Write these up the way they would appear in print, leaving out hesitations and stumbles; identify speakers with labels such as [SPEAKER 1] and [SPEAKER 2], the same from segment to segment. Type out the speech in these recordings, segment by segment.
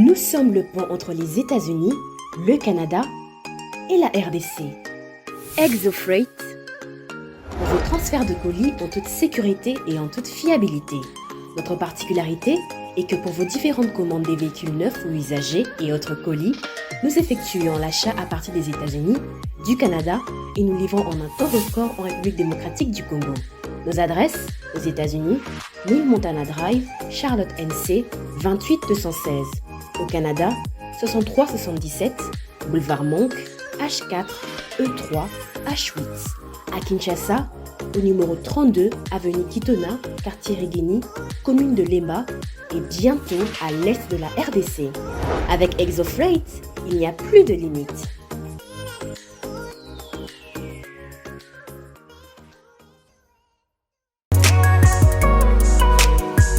[SPEAKER 1] Nous sommes le pont entre les États-Unis, le Canada et la RDC. ExoFreight, pour vos transferts de colis en toute sécurité et en toute fiabilité. Notre particularité est que pour vos différentes commandes des véhicules neufs ou usagés et autres colis, nous effectuons l'achat à partir des États-Unis, du Canada et nous livrons en un temps record en République démocratique du Congo. Nos adresses, aux États-Unis, 1000 Montana Drive, Charlotte NC, 28216. Au Canada, 6377, Boulevard Monk, H4, E3, H8. À Kinshasa, au numéro 32, avenue Kitona, quartier Rigeni, commune de Lemba, et bientôt à l'est de la RDC. Avec ExoFreight, il n'y a plus de limites.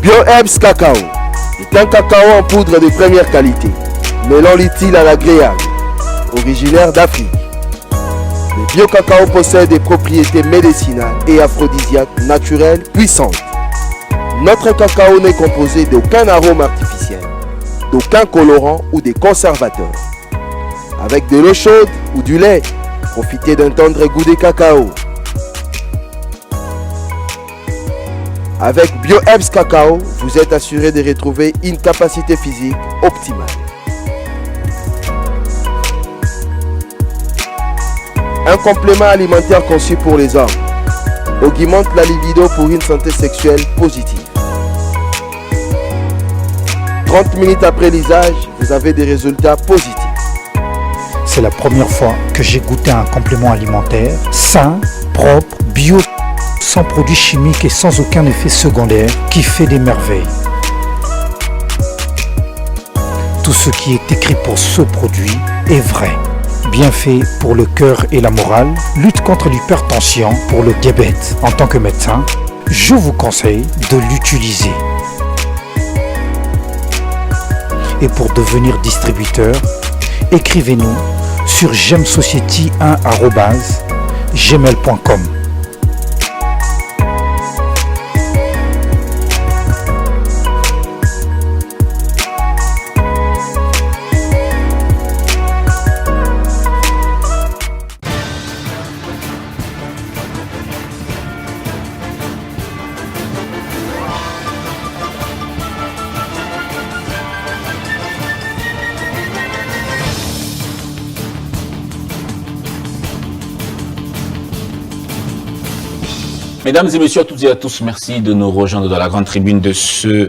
[SPEAKER 2] BioHerbs Cacao est un cacao en poudre de première qualité, mêlant l'utile à l'agréable, originaire d'Afrique. Le bio-cacao possède des propriétés médicinales et aphrodisiaques naturelles puissantes. Notre cacao n'est composé d'aucun arôme artificiel, d'aucun colorant ou des conservateurs. Avec de l'eau chaude ou du lait, profitez d'un tendre goût de cacao. Avec BioHerbs Cacao, vous êtes assuré de retrouver une capacité physique optimale. Un complément alimentaire conçu pour les hommes augmente la libido pour une santé sexuelle positive. 30 minutes après l'usage, vous avez des résultats positifs.
[SPEAKER 3] C'est la première fois que j'ai goûté un complément alimentaire sain, propre, bio, sans produits chimiques et sans aucun effet secondaire qui fait des merveilles. Tout ce qui est écrit pour ce produit est vrai. Bienfait pour le cœur et la morale, lutte contre l'hypertension, pour le diabète. En tant que médecin, je vous conseille de l'utiliser. Et pour devenir distributeur, écrivez-nous sur gemsociety1@gmail.com.
[SPEAKER 4] Mesdames et messieurs, à toutes et à tous, merci de nous rejoindre dans la grande tribune de ce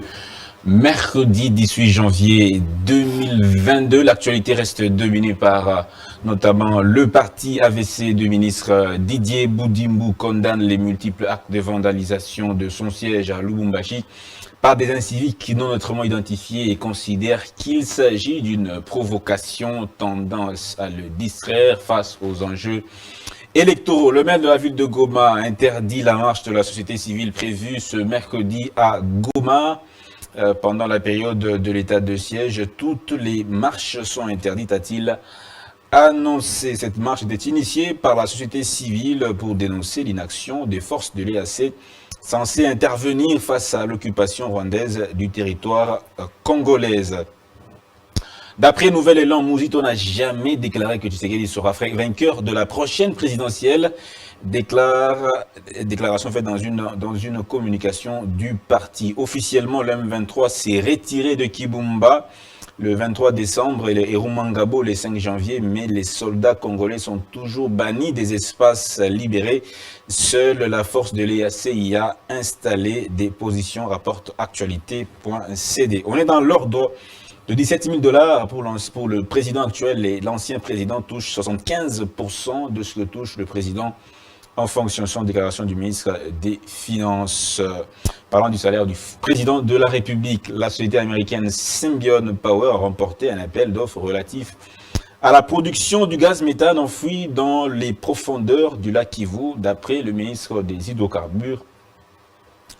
[SPEAKER 4] mercredi 18 janvier 2022. L'actualité reste dominée par notamment le parti AVC du ministre Didier Boudimbu condamne les multiples actes de vandalisation de son siège à Lubumbashi par des inciviques non autrement identifiés et considère qu'il s'agit d'une provocation tendant à le distraire face aux enjeux électoraux. Le maire de la ville de Goma interdit la marche de la société civile prévue ce mercredi à Goma. Pendant la période de l'état de siège, toutes les marches sont interdites, a-t-il annoncé. Cette marche était initiée par la société civile pour dénoncer l'inaction des forces de l'EAC censées intervenir face à l'occupation rwandaise du territoire congolaise. D'après Nouvel Élan, Mouzito n'a jamais déclaré que Tshisekedi sera vainqueur de la prochaine présidentielle. Déclaration faite dans une communication du parti. Officiellement, le M23 s'est retiré de Kibumba le 23 décembre et Rumangabo le 5 janvier, mais les soldats congolais sont toujours bannis des espaces libérés. Seule la force de l'EAC y a installé des positions, rapporte actualité.cd. On est dans l'ordre de 17 000 $ pour le président actuel et l'ancien président touche 75% de ce que touche le président en fonction de déclaration du ministre des Finances. Parlant du salaire du président de la République, la société américaine Symbion Power a remporté un appel d'offres relatif à la production du gaz méthane enfoui dans les profondeurs du lac Kivu, d'après le ministre des Hydrocarbures,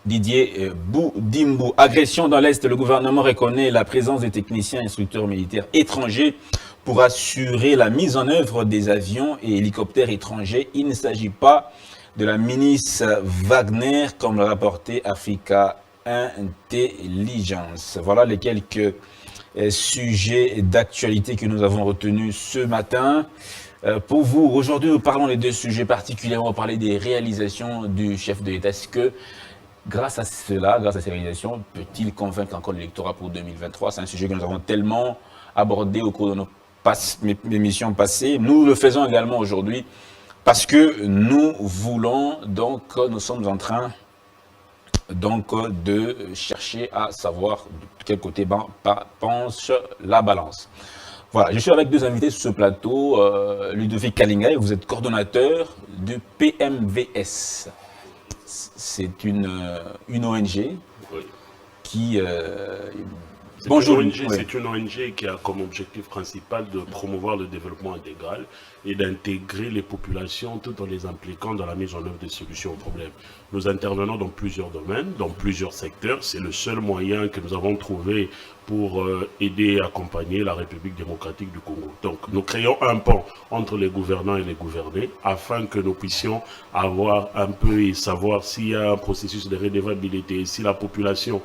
[SPEAKER 4] Didier Boudimbu. Agression dans l'Est, le gouvernement reconnaît la présence des techniciens et instructeurs militaires étrangers pour assurer la mise en œuvre des avions et hélicoptères étrangers. Il ne s'agit pas de la milice Wagner, comme l'a rapporté Africa Intelligence. Voilà les quelques sujets d'actualité que nous avons retenus ce matin. Pour vous, aujourd'hui, nous parlons des deux sujets particulièrement. On va parler des réalisations du chef de l'État. Est-ce que, grâce à cela, grâce à ces réalisations, peut-il convaincre encore l'électorat pour 2023? C'est un sujet que nous avons tellement abordé au cours de nos émissions passées. Nous le faisons également aujourd'hui parce que nous voulons, donc, nous sommes en train de chercher à savoir de quel côté penche la balance. Voilà, je suis avec deux invités sur ce plateau. Ludovic Kalingai, vous êtes coordonnateur de PMVS. C'est une ONG qui...
[SPEAKER 5] Bonjour. C'est une ONG qui a comme objectif principal de promouvoir le développement intégral et d'intégrer les populations tout en les impliquant dans la mise en œuvre des solutions aux problèmes. Nous intervenons dans plusieurs domaines, dans plusieurs secteurs. C'est le seul moyen que nous avons trouvé pour aider et accompagner la République démocratique du Congo. Donc nous créons un pont entre les gouvernants et les gouvernés afin que nous puissions avoir un peu et savoir s'il y a un processus de redevabilité, si la population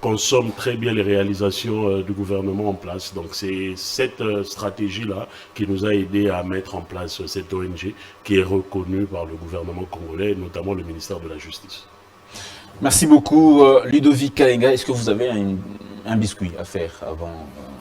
[SPEAKER 5] consomme très bien les réalisations du gouvernement en place. Donc c'est cette stratégie-là qui nous a aidé à mettre en place cette ONG qui est reconnue par le gouvernement congolais, notamment le ministère de la Justice.
[SPEAKER 4] Merci beaucoup Ludovic Kalinga. Est-ce que vous avez un biscuit à faire avant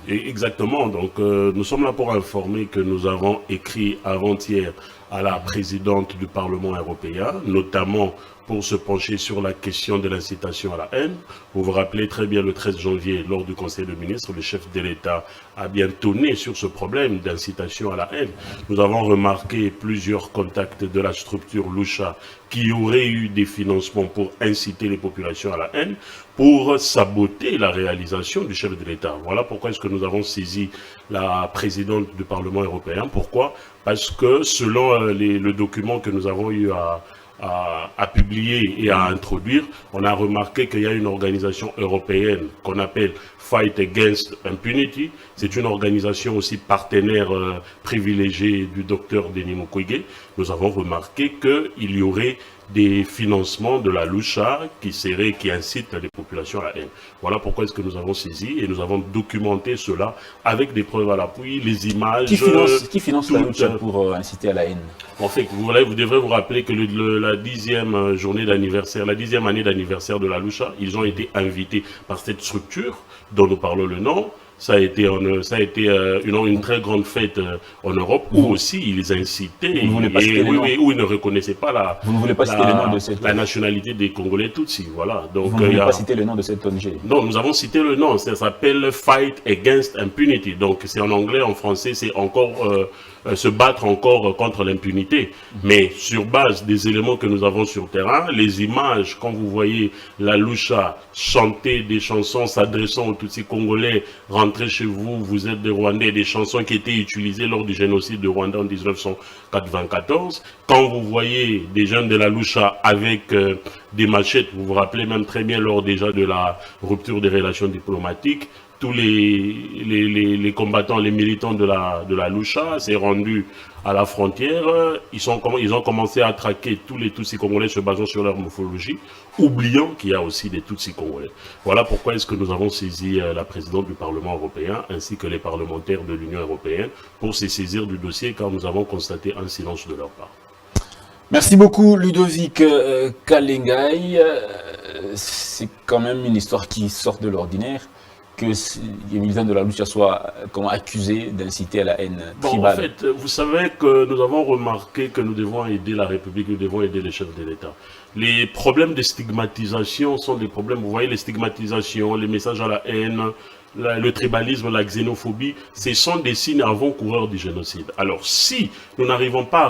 [SPEAKER 5] Exactement. Donc nous sommes là pour informer que nous avons écrit avant-hier à la présidente du Parlement européen, notamment pour se pencher sur la question de l'incitation à la haine. Vous vous rappelez très bien le 13 janvier, lors du Conseil des ministres, le chef de l'État a bien tonné sur ce problème d'incitation à la haine. Nous avons remarqué plusieurs contacts de la structure Lucha qui auraient eu des financements pour inciter les populations à la haine, pour saboter la réalisation du chef de l'État. Voilà pourquoi est-ce que nous avons saisi la présidente du Parlement européen. Pourquoi? Parce que selon le document que nous avons eu à publier et à introduire, on a remarqué qu'il y a une organisation européenne qu'on appelle Fight Against Impunity. C'est une organisation aussi partenaire privilégié du docteur Denis Mukwege. Nous avons remarqué qu'il y aurait des financements de la Lucha qui incitent les populations à la haine. Voilà pourquoi est-ce que nous avons saisi et nous avons documenté cela avec des preuves à l'appui, les images...
[SPEAKER 4] Qui finance la Lucha pour inciter à la haine?
[SPEAKER 5] En fait, vous devrez vous rappeler que la 10e journée d'anniversaire, la 10e année d'anniversaire de la Lucha, ils ont été invités par cette structure dont nous parlons le nom. Ça a été une très grande fête en Europe où aussi ils incitaient où ils ne reconnaissaient pas la nationalité des Congolais Tutsi. Voilà. Donc,
[SPEAKER 4] vous ne voulez pas citer le nom de cette ONG?
[SPEAKER 5] Non, nous avons cité le nom. Ça s'appelle Fight Against Impunity. Donc c'est en anglais, en français, c'est encore se battre encore contre l'impunité. Mais sur base des éléments que nous avons sur terrain, les images, quand vous voyez la Lucha chanter des chansons s'adressant aux Tutsis congolais, rentrez chez vous, vous êtes des Rwandais, des chansons qui étaient utilisées lors du génocide de Rwanda en 1994. Quand vous voyez des jeunes de la Lucha avec des machettes, vous vous rappelez même très bien lors déjà de la rupture des relations diplomatiques, tous les combattants, les militants de la Lucha s'est rendu à la frontière. Ils ont commencé à traquer tous les Tutsis congolais se basant sur leur morphologie, oubliant qu'il y a aussi des Tutsis congolais. Voilà pourquoi est-ce que nous avons saisi la présidente du Parlement européen ainsi que les parlementaires de l'Union européenne pour se saisir du dossier car nous avons constaté un silence de leur part.
[SPEAKER 4] Merci beaucoup Ludovic Kalingai. C'est quand même une histoire qui sort de l'ordinaire que les militants de la Lucha soient accusés d'inciter à la haine tribale.
[SPEAKER 5] En fait, vous savez que nous avons remarqué que nous devons aider la République, nous devons aider les chefs de l'État. Les problèmes de stigmatisation sont des problèmes, vous voyez, les stigmatisations, les messages à la haine, le tribalisme, la xénophobie, ce sont des signes avant-coureurs du génocide. Alors, si nous n'arrivons pas à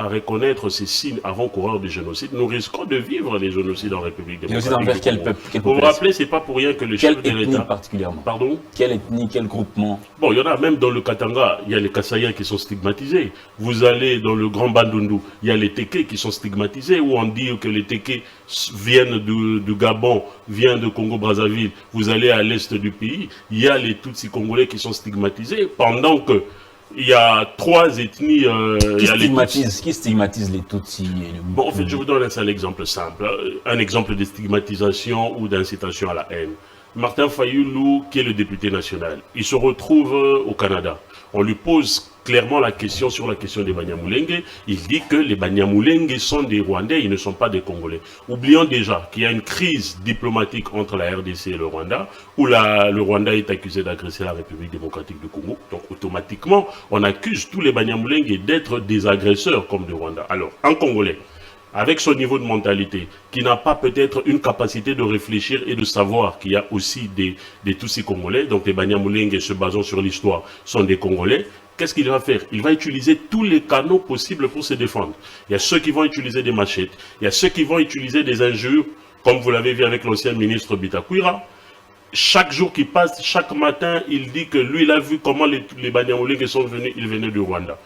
[SPEAKER 5] reconnaître ces signes avant-coureurs du génocide, nous risquons de vivre les génocides en République démocratique.
[SPEAKER 4] Envers quel peuple?
[SPEAKER 5] Vous vous rappelez, c'est pas pour rien que les chefs de l'État...
[SPEAKER 4] particulièrement?
[SPEAKER 5] Pardon?
[SPEAKER 4] Quelle ethnie, quel groupement?
[SPEAKER 5] Bon, il y en a même dans le Katanga, il y a les Kassayens qui sont stigmatisés. Vous allez dans le Grand Bandundu, il y a les Téké qui sont stigmatisés, où on dit que les Téké viennent du Gabon, viennent de Congo-Brazzaville. Vous allez à l'est du pays, il y a les Tutsis congolais qui sont stigmatisés, pendant que il y a trois ethnies...
[SPEAKER 4] Qui stigmatise les Tutsis
[SPEAKER 5] Bon, en fait, je vous donne un seul exemple simple. Un exemple de stigmatisation ou d'incitation à la haine. Martin Fayoulou, qui est le député national, il se retrouve au Canada. On lui pose clairement la question sur la question des Banyamulenge. Il dit que les Banyamulenge sont des Rwandais, ils ne sont pas des Congolais. Oublions déjà qu'il y a une crise diplomatique entre la RDC et le Rwanda, où le Rwanda est accusé d'agresser la République démocratique du Congo. Donc automatiquement, on accuse tous les Banyamulenge d'être des agresseurs comme le Rwanda. Alors, un Congolais, avec son niveau de mentalité, qui n'a pas peut-être une capacité de réfléchir et de savoir qu'il y a aussi des Tutsis congolais, donc les Banyamulenge se basant sur l'histoire sont des Congolais, qu'est-ce qu'il va faire? Il va utiliser tous les canaux possibles pour se défendre. Il y a ceux qui vont utiliser des machettes, il y a ceux qui vont utiliser des injures, comme vous l'avez vu avec l'ancien ministre Bitakwira. Chaque jour qui passe, chaque matin, il dit que lui, il a vu comment les Banyamulenge sont venus, ils venaient du Rwanda.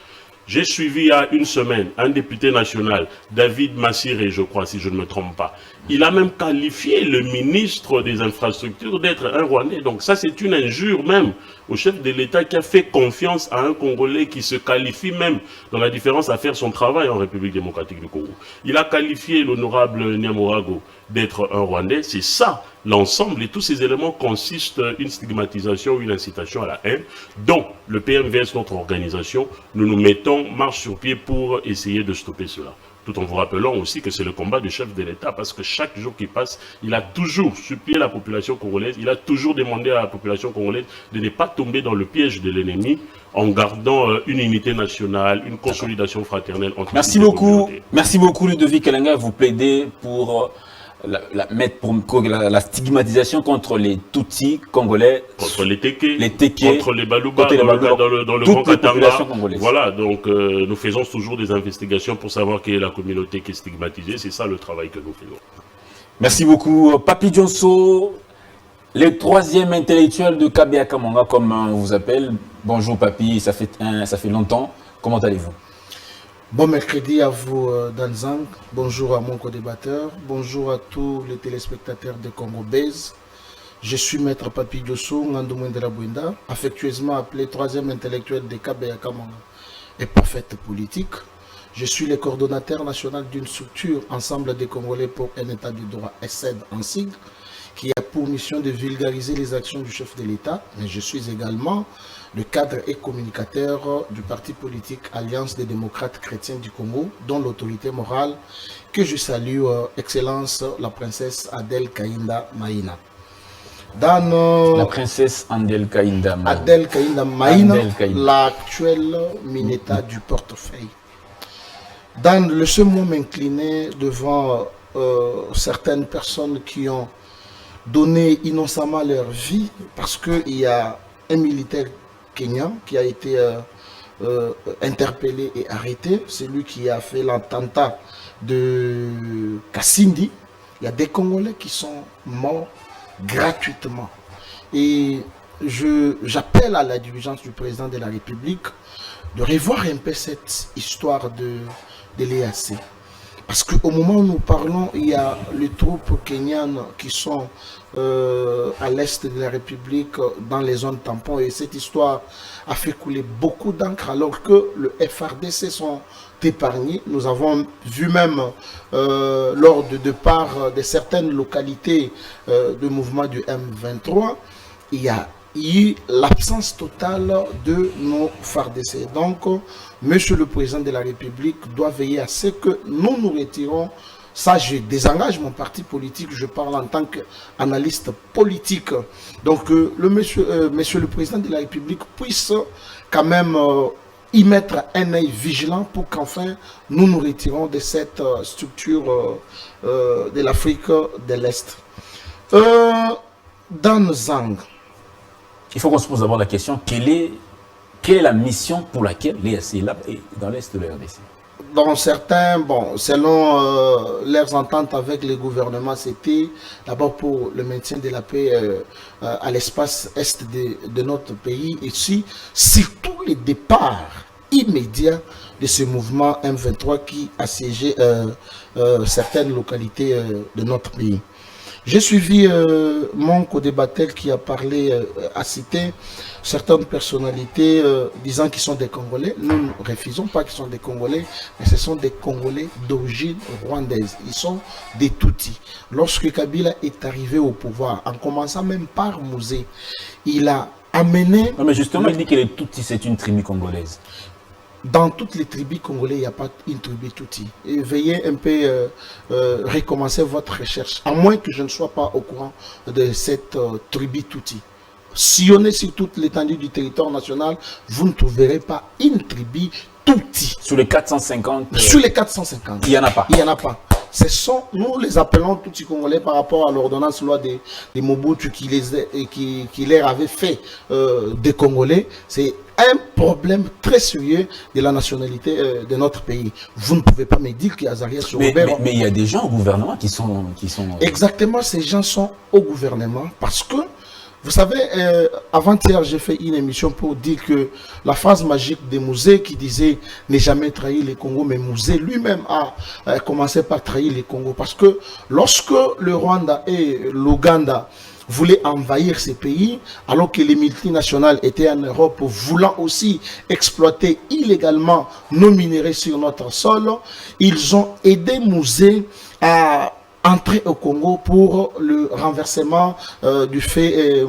[SPEAKER 5] J'ai suivi il y a une semaine un député national, David Massiré, je crois, si je ne me trompe pas. Il a même qualifié le ministre des Infrastructures d'être un Rwandais. Donc ça, c'est une injure même au chef de l'État qui a fait confiance à un Congolais qui se qualifie même dans la différence à faire son travail en République démocratique du Congo. Il a qualifié l'honorable Nyamorago d'être un Rwandais. C'est ça l'ensemble, et tous ces éléments consistent une stigmatisation ou une incitation à la haine. Donc, le PMVS, notre organisation, nous nous mettons marche sur pied pour essayer de stopper cela. Tout en vous rappelant aussi que c'est le combat du chef de l'État, parce que chaque jour qui passe, il a toujours supplié la population congolaise, il a toujours demandé à la population congolaise de ne pas tomber dans le piège de l'ennemi en gardant une unité nationale, une consolidation fraternelle entre
[SPEAKER 4] Merci beaucoup. Merci beaucoup, Ludovic Kalenga. Vous plaidez pour la stigmatisation contre les Tutsis congolais,
[SPEAKER 5] contre les Téké, contre les Baluba, dans le Grand Katanga. Voilà, donc nous faisons toujours des investigations pour savoir quelle est la communauté qui est stigmatisée. C'est ça le travail que nous faisons.
[SPEAKER 4] Merci beaucoup. Papi Dionso, le troisième intellectuel de Kabea Kamanga, comme on vous appelle. Bonjour Papi, ça fait longtemps. Comment allez-vous?
[SPEAKER 6] Bon mercredi à vous Danzang, bonjour à mon co-débatteur, bonjour à tous les téléspectateurs de Congo Base. Je suis maître Papi Diosso Ngandumwendela Bwenda, affectueusement appelé troisième intellectuel de Kabea Kamanga et prophète politique. Je suis le coordonnateur national d'une structure, Ensemble des Congolais pour un état du droit, ESSED en sigle, qui a pour mission de vulgariser les actions du chef de l'État, mais je suis également le cadre et communicateur du parti politique Alliance des démocrates chrétiens du Congo, dont l'autorité morale que je salue, Excellence la princesse Adèle Kainda Maïna.
[SPEAKER 4] La princesse Adèle Kainda
[SPEAKER 6] Maïna, l'actuelle Mineta du portefeuille. Dan, le seul mot m'incliner devant certaines personnes qui ont donné innocemment leur vie, parce qu'il y a un militaire kenyan qui a été interpellé et arrêté. C'est lui qui a fait l'attentat de Kassindi. Il y a des Congolais qui sont morts gratuitement. Et j'appelle à la diligence du président de la République de revoir un peu cette histoire de l'EAC. Parce qu'au moment où nous parlons, il y a les troupes kenyanes qui sont à l'est de la République, dans les zones tampons, et cette histoire a fait couler beaucoup d'encre, alors que le FRDC sont épargnés. Nous avons vu même lors du départ de certaines localités du mouvement du M23, il y a eu l'absence totale de nos FARDC. Donc, Monsieur le Président de la République doit veiller à ce que nous nous retirons. Ça, je désengage mon parti politique, je parle en tant qu'analyste politique. Donc, Monsieur le Président de la République puisse quand même y mettre un œil vigilant pour qu'enfin nous nous retirons de cette structure de l'Afrique de l'Est. Dan Zang.
[SPEAKER 4] Il faut qu'on se pose d'abord la question, quelle est la mission pour laquelle l'EAC est là dans l'Est de la RDC?
[SPEAKER 6] Dans certains, bon, selon leurs ententes avec les gouvernements, c'était d'abord pour le maintien de la paix à l'espace est de notre pays, et surtout le départ immédiat de ce mouvement M23 qui assiégeait certaines localités de notre pays. J'ai suivi mon co-débatteur qui a parlé, a cité certaines personnalités disant qu'ils sont des Congolais. Nous ne refusons pas qu'ils sont des Congolais, mais ce sont des Congolais d'origine rwandaise. Ils sont des Tutsis. Lorsque Kabila est arrivé au pouvoir, en commençant même par Mouzé, il a amené...
[SPEAKER 4] Non, mais justement, il dit que les Tutsis, c'est une tribu congolaise.
[SPEAKER 6] Dans toutes les tribus congolaises, il n'y a pas une tribu Tutsi. Et veuillez un peu recommencer votre recherche, à moins que je ne sois pas au courant de cette tribu Tutsi. Sillonnez sur toute l'étendue du territoire national, vous ne trouverez pas une tribu Tutsi.
[SPEAKER 4] Sur les 450
[SPEAKER 6] Sur les 450.
[SPEAKER 4] il n'y en a pas.
[SPEAKER 6] Il n'y en a pas. Ce sont, nous les appelons Tutsi congolais par rapport à l'ordonnance loi de Mobutu qui leur avait fait des Congolais. C'est un problème très sérieux de la nationalité de notre pays. Vous ne pouvez pas me dire qu'Azaria sur Robert...
[SPEAKER 4] Mais il y a des gens au gouvernement qui sont...
[SPEAKER 6] Exactement, ces gens sont au gouvernement parce que, vous savez, avant-hier, j'ai fait une émission pour dire que la phrase magique de Mouzé qui disait « ne jamais trahir les Congos », mais Mouzé lui-même a commencé par trahir les Congos parce que lorsque le Rwanda et l'Ouganda voulaient envahir ces pays, alors que les multinationales étaient en Europe voulant aussi exploiter illégalement nos minéraux sur notre sol, ils ont aidé Mouzé à entrer au Congo pour le renversement du fait,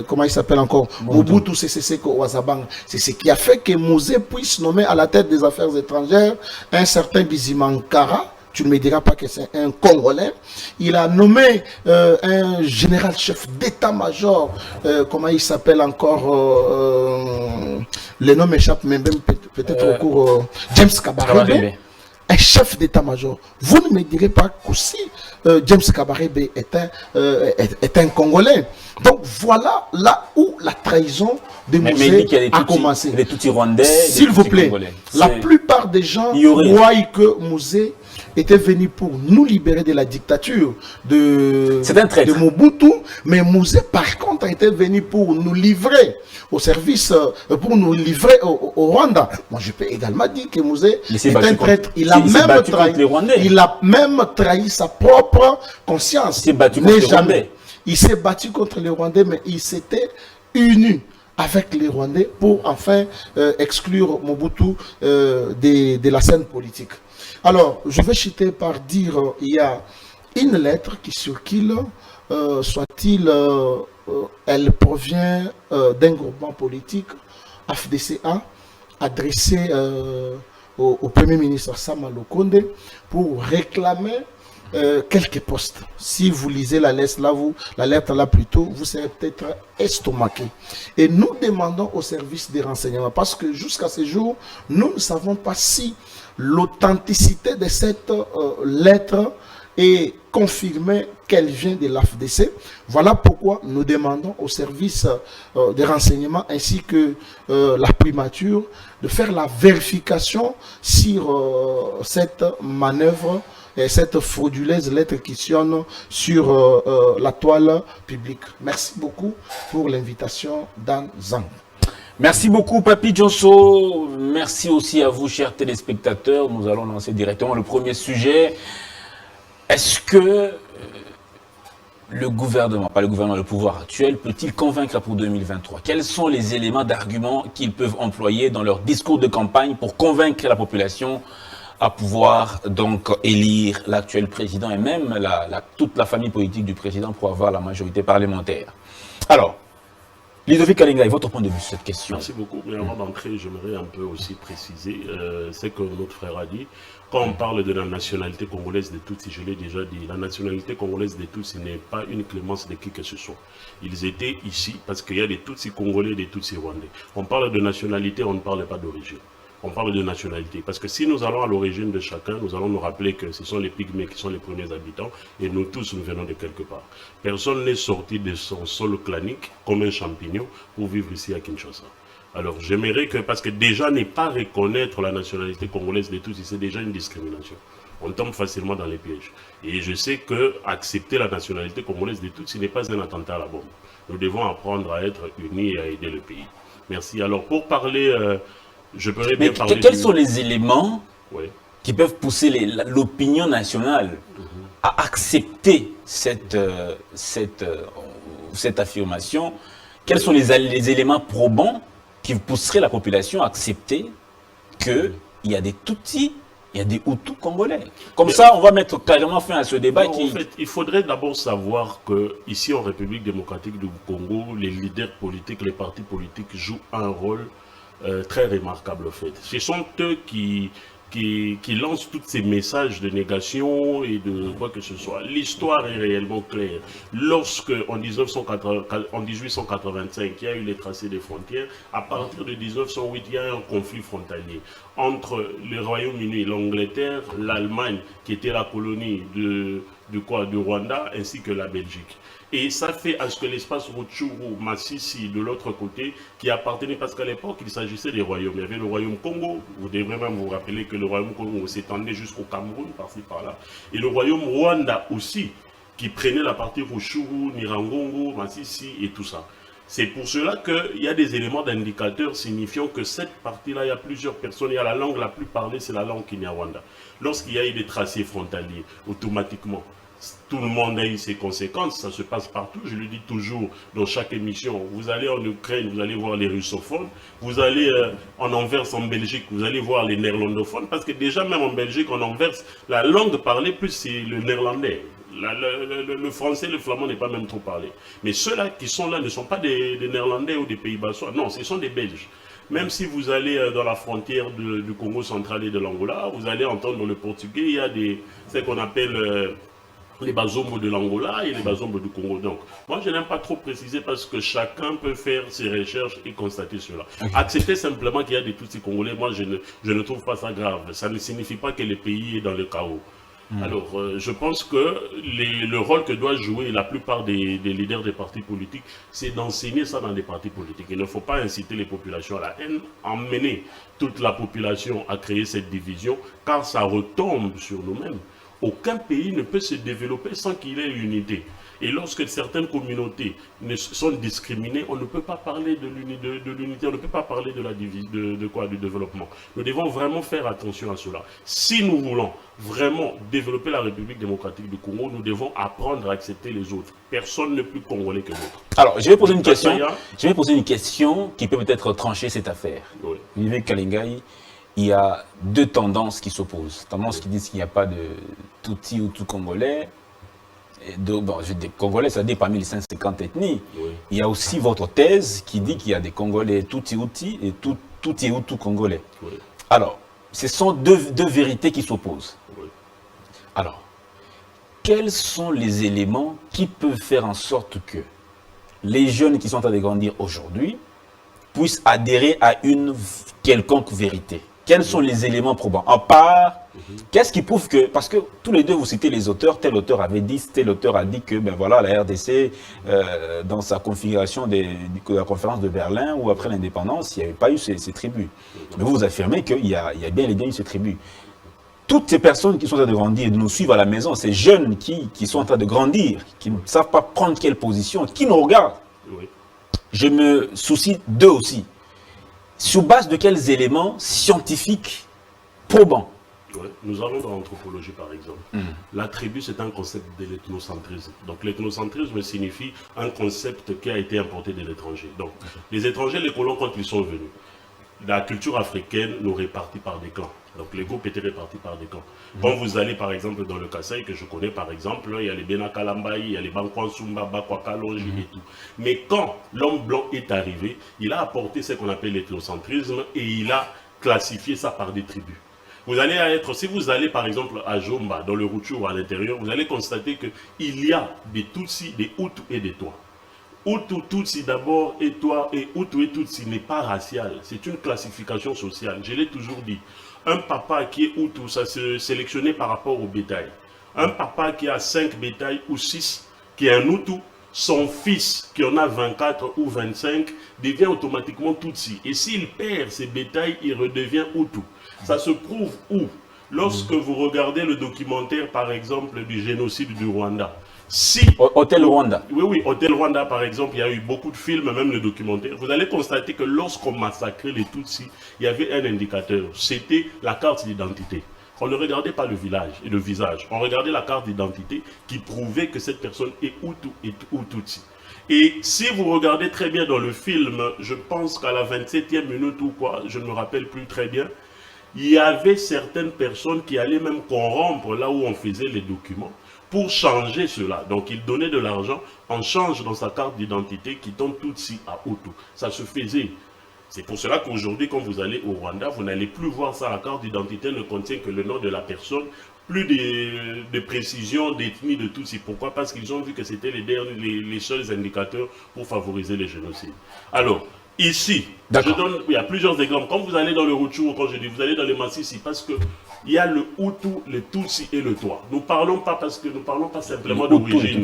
[SPEAKER 6] comment il s'appelle encore, Mobutu Sese Seko Ouazabanga. C'est ce qui a fait que Mouzé puisse nommer à la tête des affaires étrangères un certain Bizimankara. Tu ne me diras pas que c'est un Congolais. Il a nommé un général-chef d'état-major, comment il s'appelle encore, le nom m'échappe, mais même peut-être au cours, James Kabarebe. Un chef d'état-major. Vous ne me direz pas qu'aussi James Kabarebe est un Congolais. Donc voilà là où la trahison de Mouzé a commencé.
[SPEAKER 4] Les Tutsis rwandais,
[SPEAKER 6] s'il vous plaît, la plupart des gens croient que Mouzé était venu pour nous libérer de la dictature de Mobutu, mais Mouzé par contre était venu pour nous livrer au service, pour nous livrer au Rwanda. Moi je peux également dire que Mouzé est un traître. Il a même trahi sa propre conscience.
[SPEAKER 4] Il s'est battu contre les Rwandais.
[SPEAKER 6] Il s'est battu contre les Rwandais, mais il s'était uni avec les Rwandais pour enfin exclure Mobutu de la scène politique. Alors, je vais chuter par dire, il y a une lettre qui circule, soit-il, elle provient d'un groupement politique, AFDCA, adressé au Premier ministre Sama Lukonde pour réclamer quelques postes. Si vous lisez la lettre là plutôt, vous serez peut-être estomaqué. Et nous demandons au service des renseignements, parce que jusqu'à ce jour, nous ne savons pas si l'authenticité de cette lettre est confirmée qu'elle vient de l'AFDC. Voilà pourquoi nous demandons au service des renseignements ainsi que la primature de faire la vérification sur cette manœuvre et cette frauduleuse lettre qui sonne sur la toile publique. Merci beaucoup pour l'invitation Dan Zang.
[SPEAKER 4] Merci beaucoup, Papi Djonso. Merci aussi à vous, chers téléspectateurs. Nous allons lancer directement le premier sujet. Est-ce que le gouvernement, pas le gouvernement, le pouvoir actuel, peut-il convaincre pour 2023? Quels sont les éléments d'argument qu'ils peuvent employer dans leur discours de campagne pour convaincre la population à pouvoir donc élire l'actuel président et même toute la famille politique du président pour avoir la majorité parlementaire? Alors, Ludovic Kalinga, votre point de vue sur cette question?
[SPEAKER 5] Merci beaucoup. Mais avant d'entrer, j'aimerais un peu aussi préciser ce que notre frère a dit. Quand on parle de la nationalité congolaise des Tutsis, je l'ai déjà dit, la nationalité congolaise des Tutsis n'est pas une clémence de qui que ce soit. Ils étaient ici parce qu'il y a des Tutsis congolais et des Tutsis rwandais. On parle de nationalité, on ne parle pas d'origine. On parle de nationalité. Parce que si nous allons à l'origine de chacun, nous allons nous rappeler que ce sont les Pygmées qui sont les premiers habitants et nous tous, nous venons de quelque part. Personne n'est sorti de son sol clanique comme un champignon pour vivre ici à Kinshasa. Alors j'aimerais que, parce que déjà ne pas reconnaître la nationalité congolaise de tous, c'est déjà une discrimination. On tombe facilement dans les pièges. Et je sais que accepter la nationalité congolaise de tous, ce n'est pas un attentat à la bombe. Nous devons apprendre à être unis et à aider le pays. Merci. Alors pour parler... je pourrais bien parler
[SPEAKER 4] quels sont les éléments qui peuvent pousser l'opinion nationale à accepter cette affirmation? Quels sont les éléments probants qui pousseraient la population à accepter qu'il y a des Tutsis, il y a des Hutus congolais? Comme ça, on va mettre carrément fin à ce débat.
[SPEAKER 5] En fait, il faudrait d'abord savoir qu'ici en République démocratique du Congo, les leaders politiques, les partis politiques jouent un rôle très remarquable. En fait. Ce sont eux qui lancent tous ces messages de négation et de quoi que ce soit. L'histoire est réellement claire. Lorsque, en 1885, il y a eu les tracés des frontières, à partir de 1908, il y a eu un conflit frontalier entre le Royaume-Uni, l'Angleterre, l'Allemagne, qui était la colonie du Rwanda, ainsi que la Belgique. Et ça fait à ce que l'espace Rutshuru, Massissi, de l'autre côté, qui appartenait, parce qu'à l'époque, il s'agissait des royaumes. Il y avait le royaume Congo, vous devrez même vous rappeler que le royaume Congo s'étendait jusqu'au Cameroun, par-ci, par-là. Et le royaume Rwanda aussi, qui prenait la partie Rutshuru, Nirangongo, Massissi et tout ça. C'est pour cela qu'il y a des éléments d'indicateurs signifiant que cette partie-là, il y a plusieurs personnes, il y a la langue la plus parlée, c'est la langue Kinyarwanda. Lorsqu'il y a eu des tracés frontaliers, automatiquement, tout le monde a eu ses conséquences, ça se passe partout, je le dis toujours dans chaque émission. Vous allez en Ukraine, vous allez voir les russophones, vous allez en Anvers, en Belgique, vous allez voir les néerlandophones, parce que déjà même en Belgique, en Anvers, la langue parlée plus c'est le néerlandais. Le français, le flamand n'est pas même trop parlé. Mais ceux-là qui sont là ne sont pas des Néerlandais ou des Pays-Bas, non, ce sont des Belges. Même si vous allez dans la frontière du Congo central et de l'Angola, vous allez entendre le portugais, il y a ce qu'on appelle les bazombos de l'Angola et les bazombos du Congo. Donc, moi, je n'aime pas trop préciser parce que chacun peut faire ses recherches et constater cela. Okay. Accepter simplement qu'il y a des Tutsis congolais, moi, je ne trouve pas ça grave. Ça ne signifie pas que le pays est dans le chaos. Alors, je pense que le rôle que doit jouer la plupart des leaders des partis politiques, c'est d'enseigner ça dans les partis politiques. Il ne faut pas inciter les populations à la haine, emmener toute la population à créer cette division, car ça retombe sur nous-mêmes. Aucun pays ne peut se développer sans qu'il ait unité. Et lorsque certaines communautés sont discriminées, on ne peut pas parler de l'unité, on ne peut pas parler de la division, du développement. Nous devons vraiment faire attention à cela. Si nous voulons vraiment développer la République démocratique du Congo, nous devons apprendre à accepter les autres. Personne n'est plus congolais que l'autre.
[SPEAKER 4] Alors, je vais poser une question. Je vais poser une question qui peut peut-être trancher cette affaire.
[SPEAKER 5] Oui.
[SPEAKER 4] Vivek Kalengai, il y a deux tendances qui s'opposent. Tendances qui disent qu'il n'y a pas de Tutsi ou tout Congolais. Des Congolais, ça dit parmi les 150 ethnies.
[SPEAKER 5] Oui.
[SPEAKER 4] Il y a aussi votre thèse qui dit qu'il y a des Congolais Tutsi et Tutsi ou tout Congolais.
[SPEAKER 5] Oui.
[SPEAKER 4] Alors, ce sont deux vérités qui s'opposent.
[SPEAKER 5] Oui.
[SPEAKER 4] Alors, quels sont les éléments qui peuvent faire en sorte que les jeunes qui sont en train de grandir aujourd'hui puissent adhérer à une quelconque vérité? Quels sont les éléments probants? En part, qu'est-ce qui prouve que, parce que tous les deux vous citez les auteurs, tel auteur avait dit, tel auteur a dit que ben voilà, la RDC, dans sa configuration de la conférence de Berlin ou après l'indépendance, il n'y avait pas eu ces tribus. Mais vous affirmez qu'il y a bien et bien eu ces tribus. Toutes ces personnes qui sont en train de grandir, de nous suivre à la maison, ces jeunes qui sont en train de grandir, qui ne savent pas prendre quelle position, qui nous regardent,
[SPEAKER 5] Oui.
[SPEAKER 4] je me soucie d'eux aussi. Sur base de quels éléments scientifiques probants?
[SPEAKER 5] Ouais. Nous allons dans l'anthropologie par exemple. La tribu, c'est un concept de l'ethnocentrisme. Donc l'ethnocentrisme signifie un concept qui a été importé de l'étranger. Donc les étrangers, les colons, quand ils sont venus, la culture africaine nous répartit par des clans. Donc les groupes étaient répartis par des clans. Quand vous allez par exemple dans le Kasaï, que je connais par exemple, il y a les Benakalambaï, il y a les Bankwansumba, Bakwakalonji et tout. Mais quand l'homme blanc est arrivé, il a apporté ce qu'on appelle l'ethnocentrisme et il a classifié ça par des tribus. Vous allez être, si vous allez par exemple à Jomba, dans le Rutshuru à l'intérieur, vous allez constater qu'il y a des Tutsis, des Hutus et des Tois. Hutu, Tutsi d'abord et Toi et Hutu et Tutsi n'est pas racial, c'est une classification sociale. Je l'ai toujours dit. Un papa qui est Hutu, ça se sélectionnait par rapport au bétail. Un papa qui a 5 bétails ou 6, qui est un Hutu, son fils qui en a 24 ou 25 devient automatiquement Tutsi. Et s'il perd ses bétails, il redevient Hutu. Ça se prouve où? Lorsque vous regardez le documentaire, par exemple, du génocide du Rwanda. Si,
[SPEAKER 4] Hôtel Rwanda.
[SPEAKER 5] Oui, Hôtel Rwanda, par exemple, il y a eu beaucoup de films, même le documentaire. Vous allez constater que lorsqu'on massacrait les Tutsis, il y avait un indicateur. C'était la carte d'identité. On ne regardait pas le visage, on regardait la carte d'identité qui prouvait que cette personne est Hutu ou Tutsi. Et si vous regardez très bien dans le film, je pense qu'à la 27e minute ou quoi, je ne me rappelle plus très bien, il y avait certaines personnes qui allaient même corrompre là où on faisait les documents pour changer cela. Donc ils donnaient de l'argent, on change dans sa carte d'identité qui tombe Tutsi à Hutu. Ça se faisait. C'est pour cela qu'aujourd'hui, quand vous allez au Rwanda, vous n'allez plus voir ça. La carte d'identité ne contient que le nom de la personne, plus de précision, d'ethnie, de tout. C'est pourquoi? Parce qu'ils ont vu que c'était les seuls indicateurs pour favoriser les génocides. Alors, ici, il y a plusieurs exemples. Quand vous allez dans le Rutshuru, quand je dis, vous allez dans les Massissi, parce que il y a le Hutu, le Tutsi et le Twa. Nous parlons pas parce que nous parlons pas simplement d'origine.